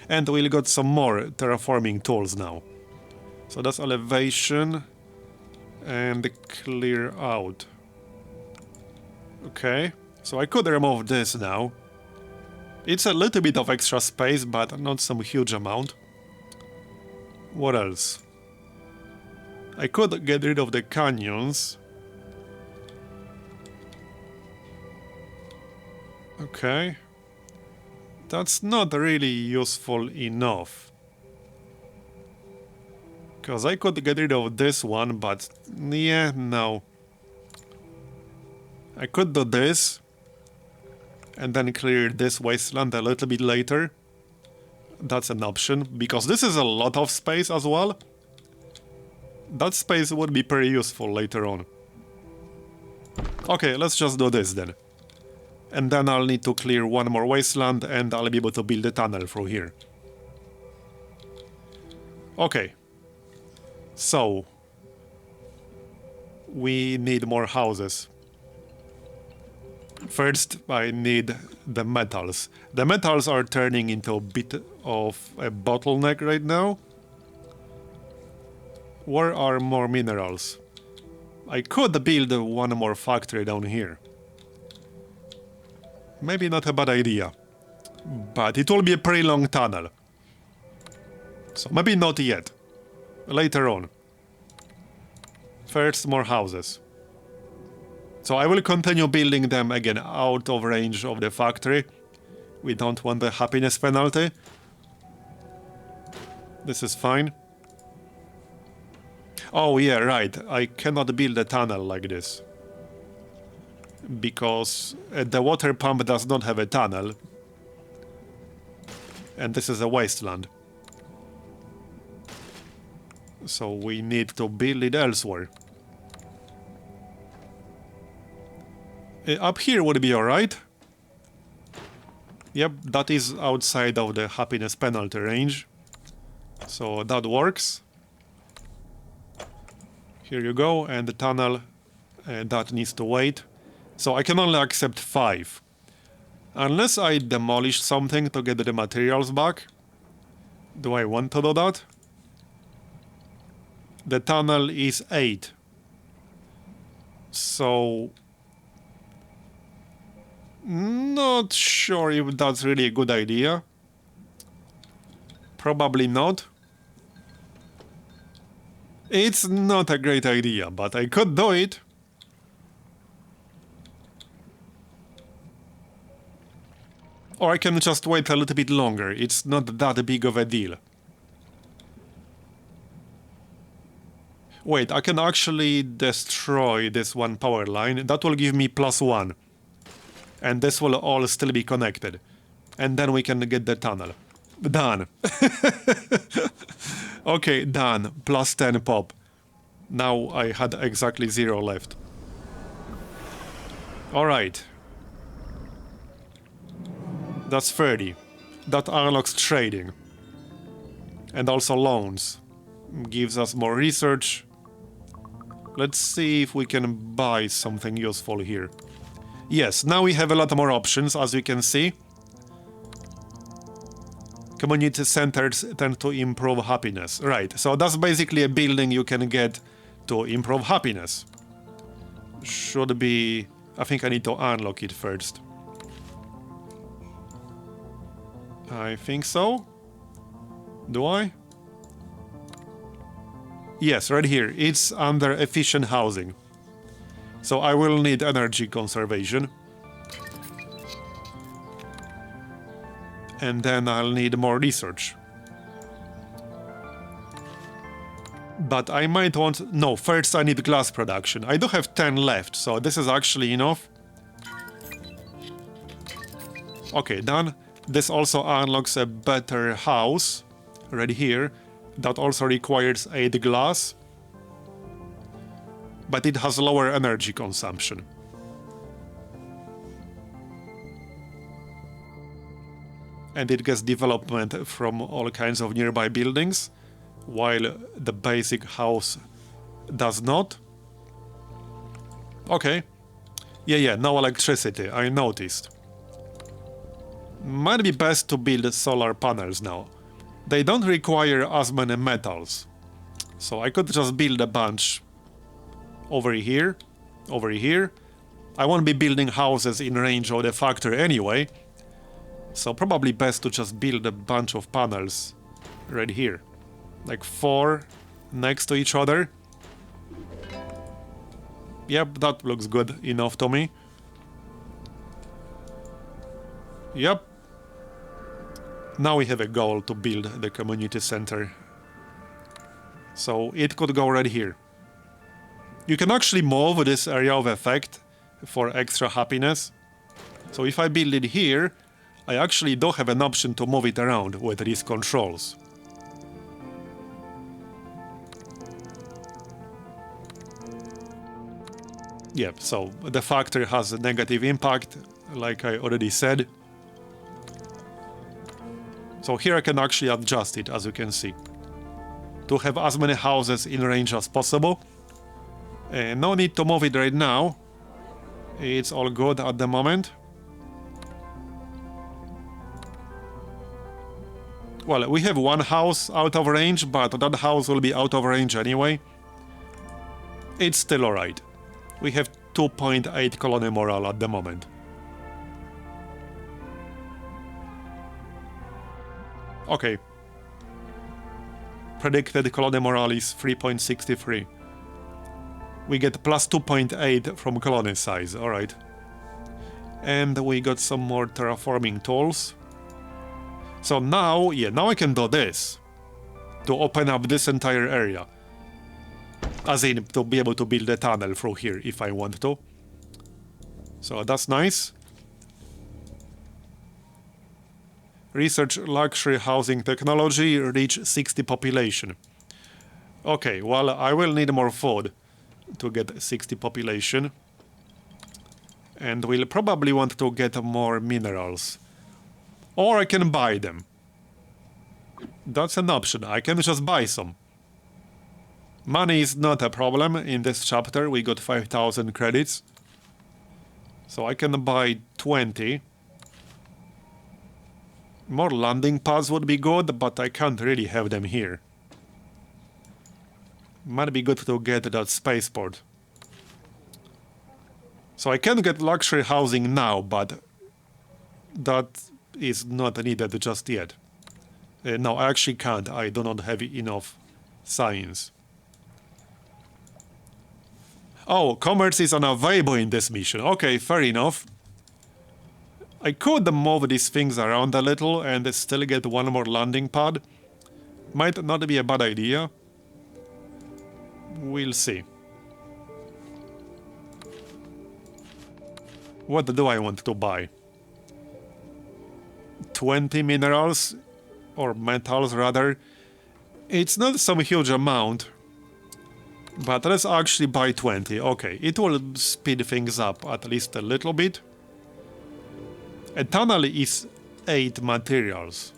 And we'll got some more terraforming tools now. So that's elevation. And clear out. Okay. So I could remove this now. It's a little bit of extra space, but not some huge amount. What else? I could get rid of the canyons. Okay. That's not really useful enough. Because I could get rid of this one, but yeah, no. I could do this. And then clear this wasteland a little bit later. That's an option, because this is a lot of space as well. That space would be pretty useful later on. Okay, let's just do this then. And then I'll need to clear one more wasteland and I'll be able to build a tunnel through here. Okay. So, we need more houses. First, I need the metals. The metals are turning into a bit of a bottleneck right now. Where are more minerals? I could build one more factory down here. Maybe not a bad idea. But it will be a pretty long tunnel. So maybe not yet. Later on. First, more houses. So I will continue building them again out of range of the factory. We don't want the happiness penalty. This is fine. Oh yeah, right. I cannot build a tunnel like this. Because the water pump does not have a tunnel. And this is a wasteland. So we need to build it elsewhere. Up here would be alright. Yep, that is outside of the happiness penalty range. So that works. Here you go, and the tunnel that needs to wait. So I can only accept 5. Unless I demolish something to get the materials back. Do I want to do that? The tunnel is 8. So... not sure if that's really a good idea. Probably not. It's not a great idea, but I could do it. Or I can just wait a little bit longer. It's not that big of a deal. Wait, I can actually destroy this one power line. That will give me +1. And this will all still be connected. And then we can get the tunnel. Done. Okay, done. +10 pop. Now I had exactly 0 left. Alright. That's 30. That unlocks trading. And also loans. Gives us more research. Let's see if we can buy something useful here. Yes, now we have a lot more options, as you can see. community centers tend to improve happiness. Right, so that's basically a building you can get to improve happiness. Should be... I think I need to unlock it first. I think so. Do I? Yes, right here. It's under efficient housing. So I will need energy conservation. And then I'll need more research. But I might want... No, first I need glass production. I do have 10 left, so this is actually enough. Okay, done. This also unlocks a better house. Right here. That also requires 8 glass. But it has lower energy consumption. And it gets development from all kinds of nearby buildings, while the basic house does not. Okay. Yeah, no electricity, I noticed. Might be best to build solar panels now. They don't require as many metals. So I could just build a bunch over here, over here. I won't be building houses in range of the factory anyway. So probably best to just build a bunch of panels right here. Like 4 next to each other. Yep, that looks good enough to me. Yep. Now we have a goal to build the community center. So it could go right here. You can actually move this area of effect for extra happiness. So if I build it here, I actually do have an option to move it around with these controls. Yep, so the factor has a negative impact, like I already said. So here I can actually adjust it, as you can see, to have as many houses in range as possible. No need to move it right now. It's all good at the moment. Well, we have one house out of range, but that house will be out of range anyway. It's still alright. We have 2.8 colony morale at the moment. Okay. Predicted colony morale is 3.63. We get plus 2.8 from colony size, alright. And we got some more terraforming tools. So now, now I can do this. To open up this entire area. As in, to be able to build a tunnel through here if I want to. So that's nice. Research luxury housing technology, reach 60 population. Okay, well, I will need more food to get 60 population. And we'll probably want to get more minerals. Or I can buy them. That's an option. I can just buy some. Money is not a problem in this chapter. We got 5,000 credits. So I can buy 20. More landing pads would be good, but I can't really have them here. Might be good to get that spaceport. So I can get luxury housing now, but that is not needed just yet. No, I actually can't. I do not have enough science. Oh, commerce is unavailable in this mission. Okay, fair enough. I could move these things around a little and still get one more landing pad. Might not be a bad idea. We'll see. What do I want to buy? 20 minerals, or metals rather. It's not some huge amount, but let's actually buy 20. Okay, it will speed things up at least a little bit. A tunnel is 8 materials,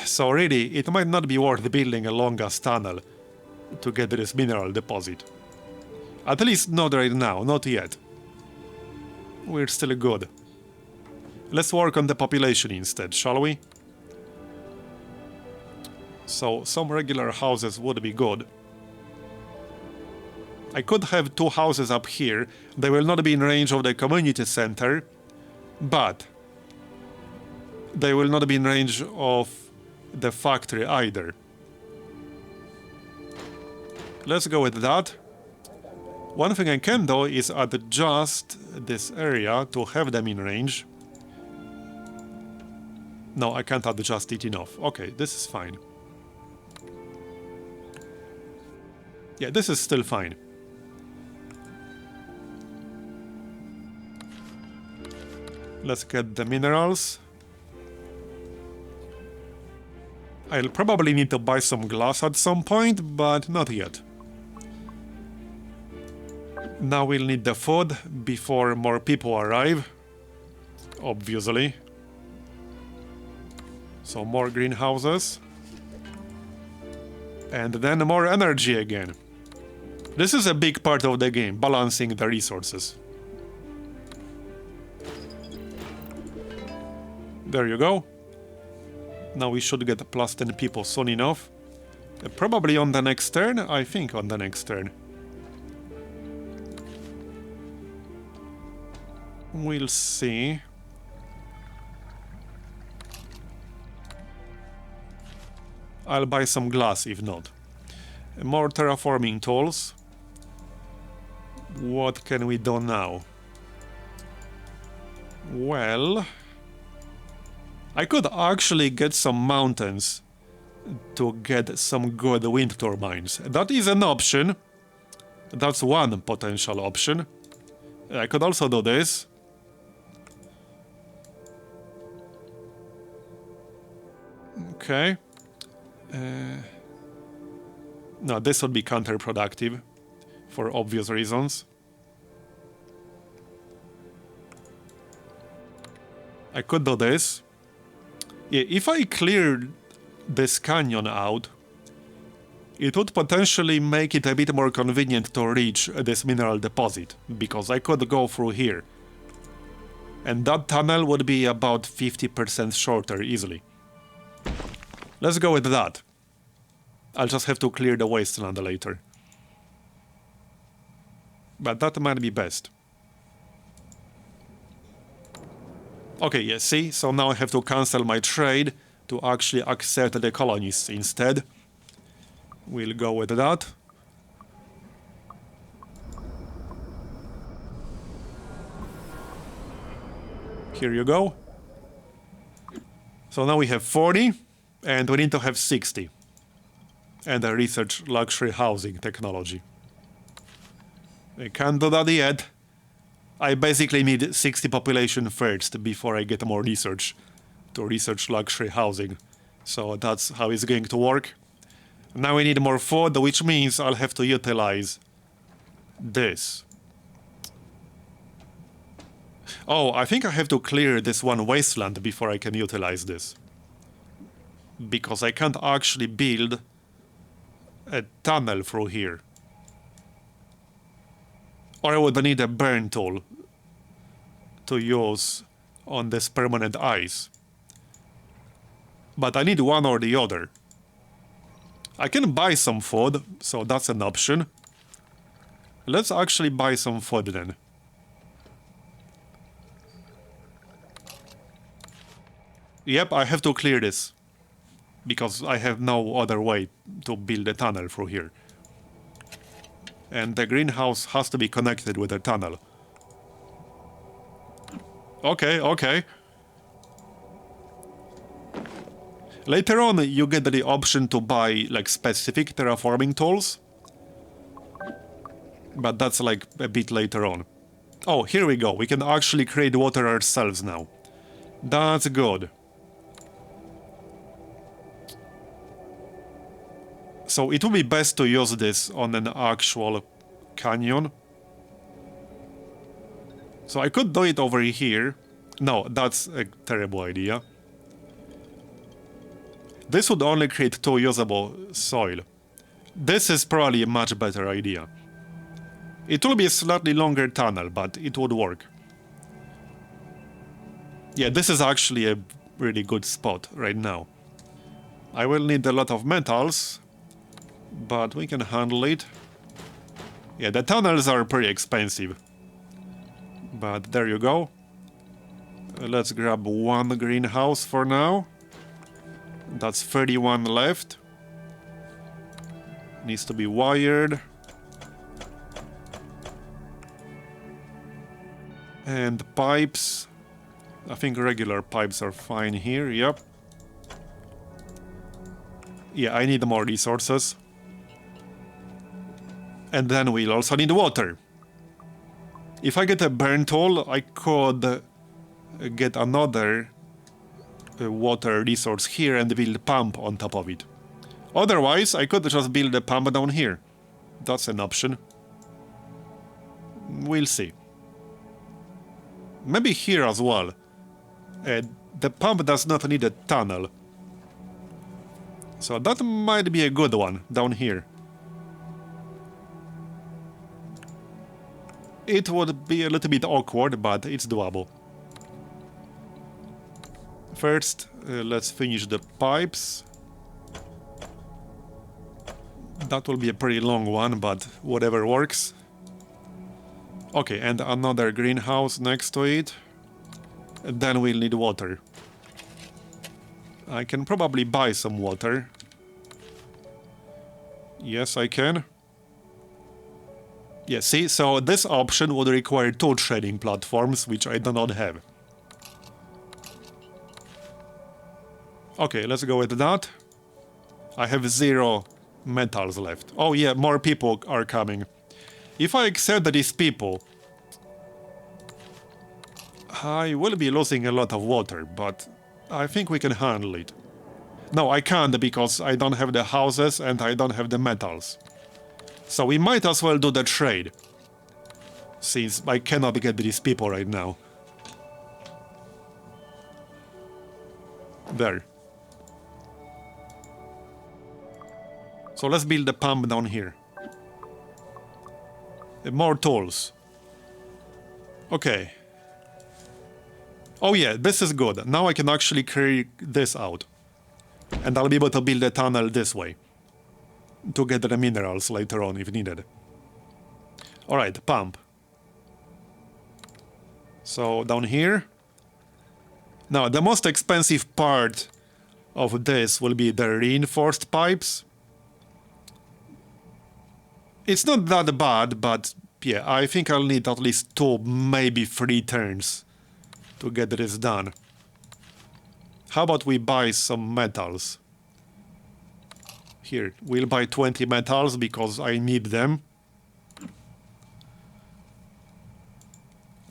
so really it might not be worth building a longest tunnel to get this mineral deposit. At least not right now, not yet. We're still good. Let's work on the population instead, shall we? So some regular houses would be good. I could have 2 houses up here. They will not be in range of the community center, but they will not be in range of the factory either. Let's go with that. One thing I can do is adjust this area to have them in range. No, I can't adjust it enough. Okay, this is fine. Yeah, this is still fine. Let's get the minerals. I'll probably need to buy some glass at some point, but not yet. Now we'll need the food before more people arrive, obviously. So more greenhouses. And then more energy again. This is a big part of the game, balancing the resources. There you go. Now we should get plus 10 people soon enough. Probably on the next turn? I think on the next turn. We'll see. I'll buy some glass if not. More terraforming tools. What can we do now? Well, I could actually get some mountains to get some good wind turbines. That is an option. That's one potential option. I could also do this. Okay. No, this would be counterproductive for obvious reasons. I could do this. Yeah, if I cleared this canyon out, it would potentially make it a bit more convenient to reach this mineral deposit, because I could go through here. And that tunnel would be about 50% shorter easily. Let's go with that. I'll just have to clear the wasteland later. But that might be best. Okay, yeah, see? So now I have to cancel my trade to actually accept the colonies instead. We'll go with that. Here you go. So now we have 40, and we need to have 60. And a research luxury housing technology. I can't do that yet. I basically need 60 population first before I get more research to research luxury housing. So that's how it's going to work. Now we need more food, which means I'll have to utilize this. Oh, I think I have to clear this one wasteland before I can utilize this. Because I can't actually build a tunnel through here. Or I would need a burn tool to use on this permanent ice. But I need one or the other. I can buy some food, so that's an option. Let's actually buy some food then. Yep, I have to clear this. Because I have no other way to build a tunnel through here. And the greenhouse has to be connected with the tunnel. Okay, okay. Later on, you get the option to buy, like, specific terraforming tools. But that's, like, a bit later on. Oh, here we go. We can actually create water ourselves now. That's good. So it would be best to use this on an actual canyon. So I could do it over here. No, that's a terrible idea. This would only create 2 usable soil. This is probably a much better idea. It will be a slightly longer tunnel, but it would work. Yeah, this is actually a really good spot right now. I will need a lot of metals, but we can handle it. Yeah, the tunnels are pretty expensive. But there you go. Let's grab one greenhouse for now. That's 31 left. Needs to be wired. And pipes. I think regular pipes are fine here, yep. Yeah, I need more resources. And then we'll also need water. If I get a burn tool, I could get another water resource here and build a pump on top of it. Otherwise, I could just build a pump down here. That's an option. We'll see. Maybe here as well. The pump does not need a tunnel. So that might be a good one down here. It would be a little bit awkward, but it's doable. First, let's finish the pipes. That will be a pretty long one, but whatever works. Okay, and another greenhouse next to it. And then we'll need water. I can probably buy some water. Yes, I can. Yeah, see, so this option would require 2 trading platforms, which I do not have. Okay, let's go with that. I have 0 metals left. Oh yeah, more people are coming. If I accept these people, I will be losing a lot of water, but I think we can handle it. No, I can't because I don't have the houses and I don't have the metals. So we might as well do the trade, since I cannot get these people right now. There. So let's build a pump down here. More tools. Okay. Oh yeah, this is good. Now I can actually carry this out. And I'll be able to build a tunnel this way. To get the minerals later on if needed. Alright, pump. So down here. Now the most expensive part of this will be the reinforced pipes. It's not that bad, but yeah, I think I'll need at least 2, maybe 3 turns to get this done. How about we buy some metals? Here, we'll buy 20 metals because I need them.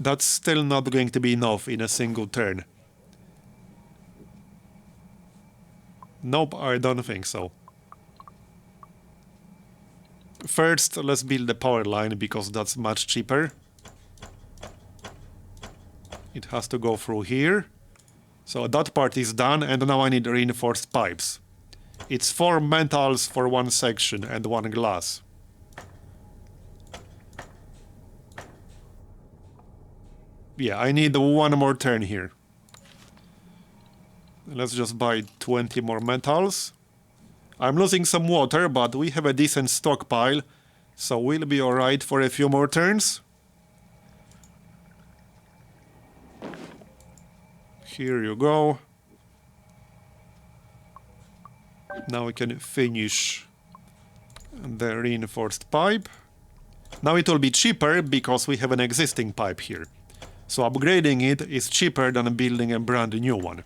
That's still not going to be enough in a single turn. Nope, I don't think so. First, let's build the power line because that's much cheaper. It has to go through here. So that part is done, and now I need reinforced pipes. It's 4 metals for 1 section and 1 glass. Yeah, I need 1 more turn here. Let's just buy 20 more metals. I'm losing some water, but we have a decent stockpile, so we'll be alright for a few more turns. Here you go. Now we can finish the reinforced pipe. Now it will be cheaper because we have an existing pipe here. So upgrading it is cheaper than building a brand new one.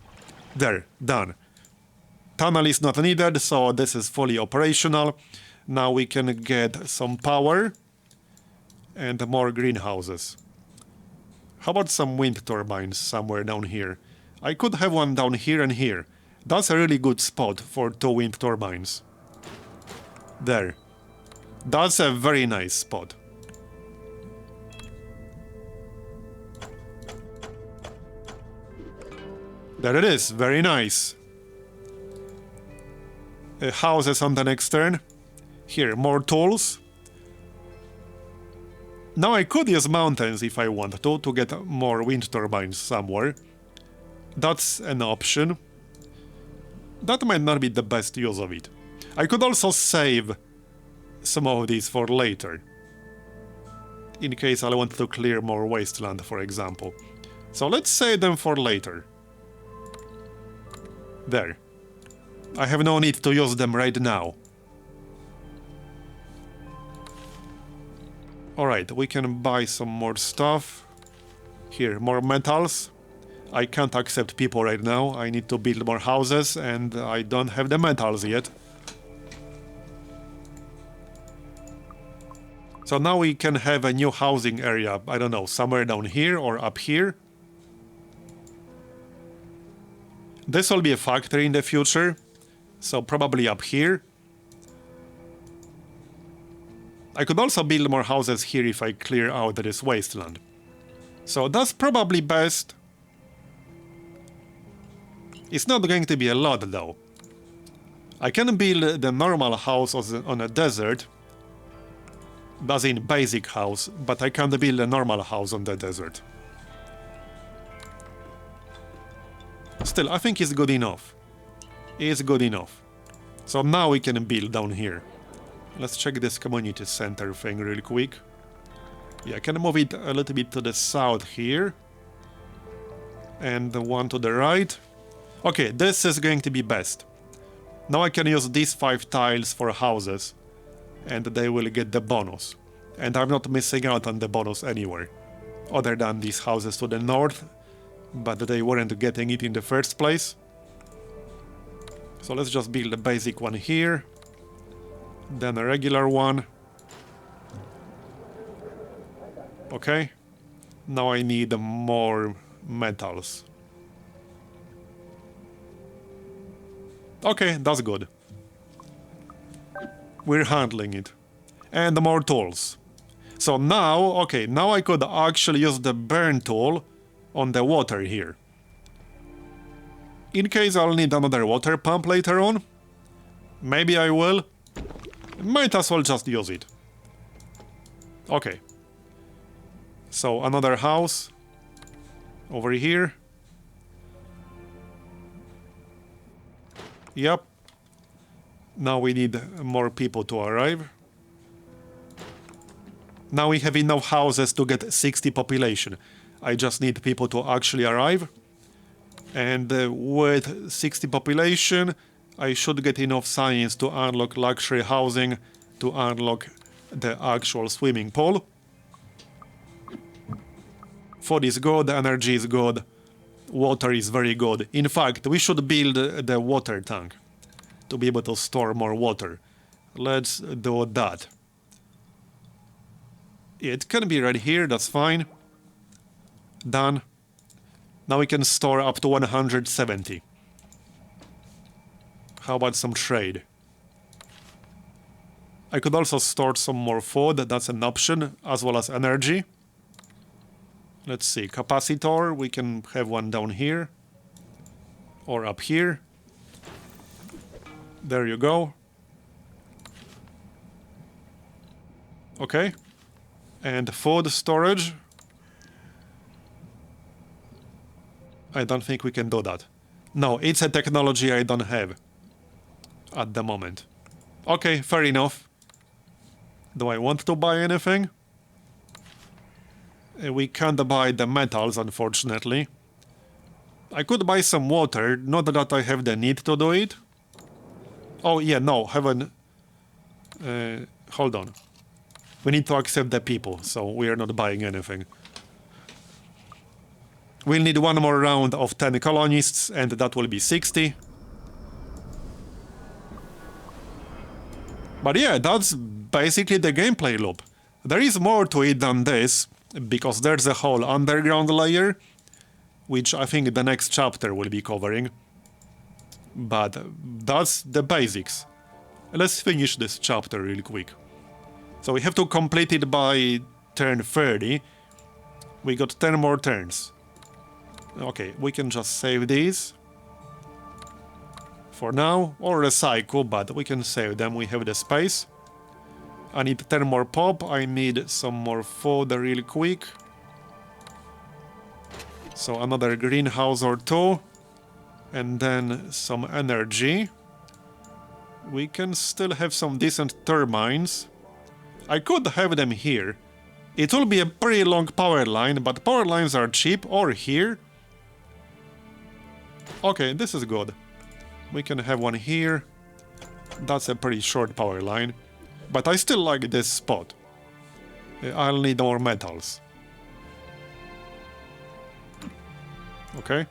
There, done. Tunnel is not needed, so this is fully operational. Now we can get some power and more greenhouses. How about some wind turbines somewhere down here? I could have one down here and here. That's a really good spot for 2 wind turbines. There. That's a very nice spot. There it is, very nice. Houses on the next turn. Here, more tools. Now I could use mountains if I want to get more wind turbines somewhere. That's an option. That might not be the best use of it. I could also save some of these for later, in case I want to clear more wasteland, for example. So let's save them for later. There. I have no need to use them right now. Alright, we can buy some more stuff. Here, more metals. I can't accept people right now. I need to build more houses and I don't have the metals yet. So now we can have a new housing area, I don't know, somewhere down here or up here. This will be a factory in the future, so probably up here. I could also build more houses here if I clear out this wasteland. So that's probably best. It's not going to be a lot though. I can build the normal house on a desert, as in basic house, but I can't build a normal house on the desert. Still, I think it's good enough. It's good enough. So now we can build down here. Let's check this community center thing real quick. Yeah, I can move it a little bit to the south here. And the one to the right. Okay, this is going to be best. Now I can use these 5 tiles for houses. And they will get the bonus. And I'm not missing out on the bonus anywhere. Other than these houses to the north. But they weren't getting it in the first place. So let's just build a basic one here. Then a regular one. Okay. Now I need more metals. Okay, that's good. We're handling it. And more tools. So now, okay, now I could actually use the burn tool on the water here. In case I'll need another water pump later on. Maybe I will. Might as well just use it. Okay. So another house. Over here. Yep. Now we need more people to arrive. Now we have enough houses to get 60 population. I just need people to actually arrive. And with 60 population, I should get enough science to unlock luxury housing, to unlock the actual swimming pool. Food is good, energy is good, water is very good. In fact, we should build the water tank to be able to store more water. Let's do that. It can be right here, that's fine. Done. Now we can store up to 170. How about some trade? I could also store some more food, that's an option, as well as energy. Let's see, capacitor, we can have one down here. Or up here. There you go. Okay. And food storage. I don't think we can do that. No, it's a technology I don't have at the moment. Okay, fair enough. Do I want to buy anything? We can't buy the metals, unfortunately. I could buy some water, not that I have the need to do it. Oh, yeah, no, haven't... hold on. We need to accept the people, so we are not buying anything. We'll need one more round of 10 colonists, and that will be 60. But yeah, that's basically the gameplay loop. There is more to it than this, because there's a whole underground layer, which I think the next chapter will be covering. But that's the basics. Let's finish this chapter real quick. So we have to complete it by turn 30. We got 10 more turns. Okay, we can just save these for now, or recycle, but we can save them, we have the space. I need 10 more pop, I need some more food real quick. So another greenhouse or two. And then some energy. We can still have some decent turbines. I could have them here. It will be a pretty long power line, but power lines are cheap, or here. Okay, this is good. We can have one here. That's a pretty short power line. But I still like this spot. I'll need more metals. Okay.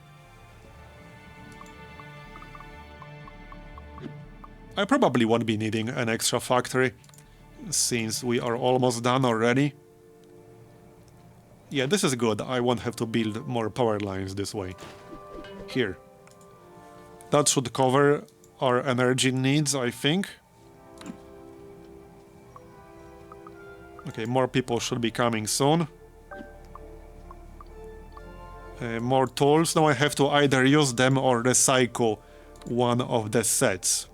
I probably won't be needing an extra factory, since we are almost done already. Yeah, this is good. I won't have to build more power lines this way. Here. That should cover our energy needs, I think. Okay, more people should be coming soon. More tools. Now I have to either use them or recycle one of the sets.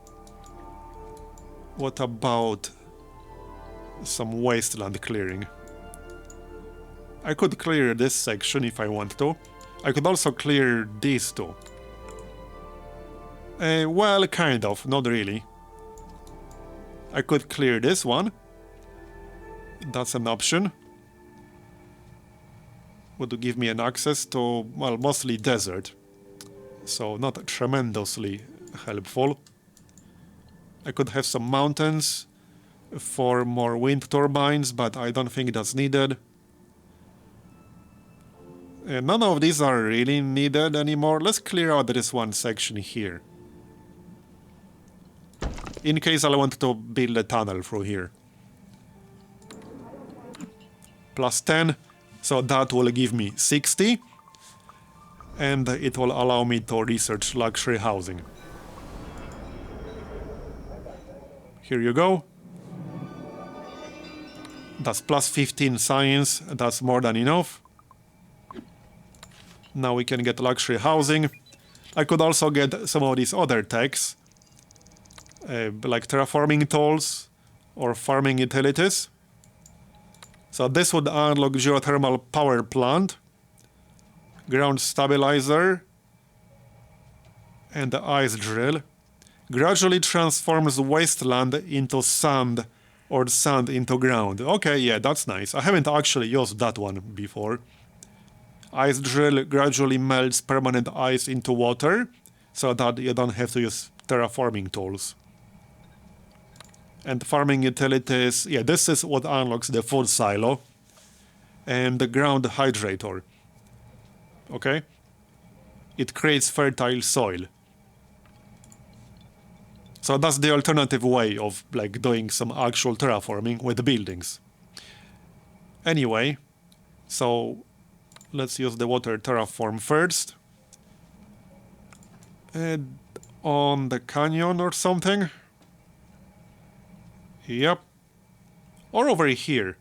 What about some wasteland clearing? I could clear this section if I want to. I could also clear these two. Well, kind of, not really. I could clear this one. That's an option. Would give me an access to, well, mostly desert. So not tremendously helpful. I could have some mountains for more wind turbines, but I don't think that's needed. None of these are really needed anymore. Let's clear out this one section here. In case I want to build a tunnel through here. Plus 10, so that will give me 60. And it will allow me to research luxury housing. Here you go. That's plus 15 science, that's more than enough. Now we can get luxury housing. I could also get some of these other techs, like terraforming tools or farming utilities. So this would unlock geothermal power plant, ground stabilizer, and the ice drill. Gradually transforms wasteland into sand or sand into ground. Okay, yeah, that's nice. I haven't actually used that one before. Ice drill gradually melts permanent ice into water, so that you don't have to use terraforming tools. And farming utilities, yeah, this is what unlocks the food silo and the ground hydrator. Okay? It creates fertile soil. So that's the alternative way of like doing some actual terraforming with the buildings. Anyway, so let's use the water terraform first. And on the canyon or something. Yep. Or over here.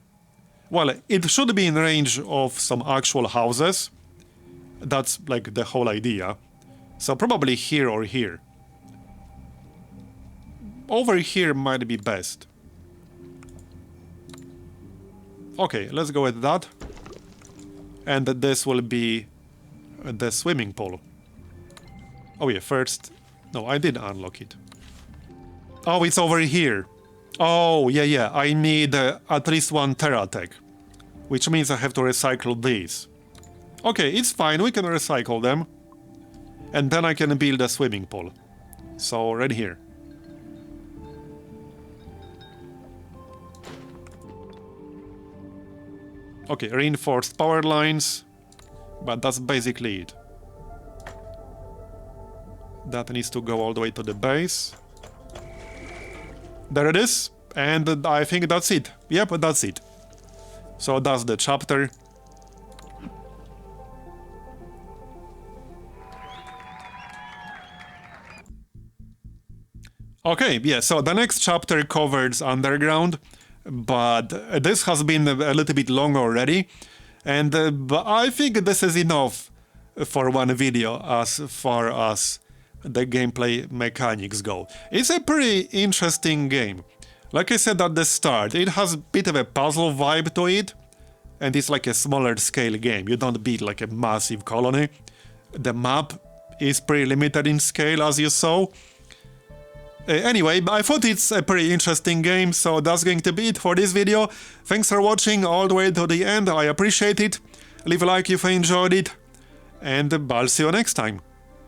Well, it should be in range of some actual houses. That's like the whole idea. So probably here or here. Over here might be best. Okay, let's go with that. And this will be the swimming pool. Oh yeah, first... No, I did unlock it. Oh, it's over here. Oh, yeah, I need at least one Terratech. Which means I have to recycle these. Okay, it's fine, we can recycle them. And then I can build a swimming pool. So, right here. Okay, reinforced power lines. But that's basically it. That needs to go all the way to the base. There it is. And I think that's it. Yep, that's it. So that's the chapter. Okay, yeah, so the next chapter covers underground, but this has been a little bit long already, and I think this is enough for one video as far as the gameplay mechanics go. It's a pretty interesting game. Like I said at the start, it has a bit of a puzzle vibe to it, and it's like a smaller scale game. You don't build like a massive colony. The map is pretty limited in scale, as you saw. Anyway, I thought it's a pretty interesting game, so that's going to be it for this video. Thanks for watching all the way to the end, I appreciate it. Leave a like if you enjoyed it, and I'll see you next time.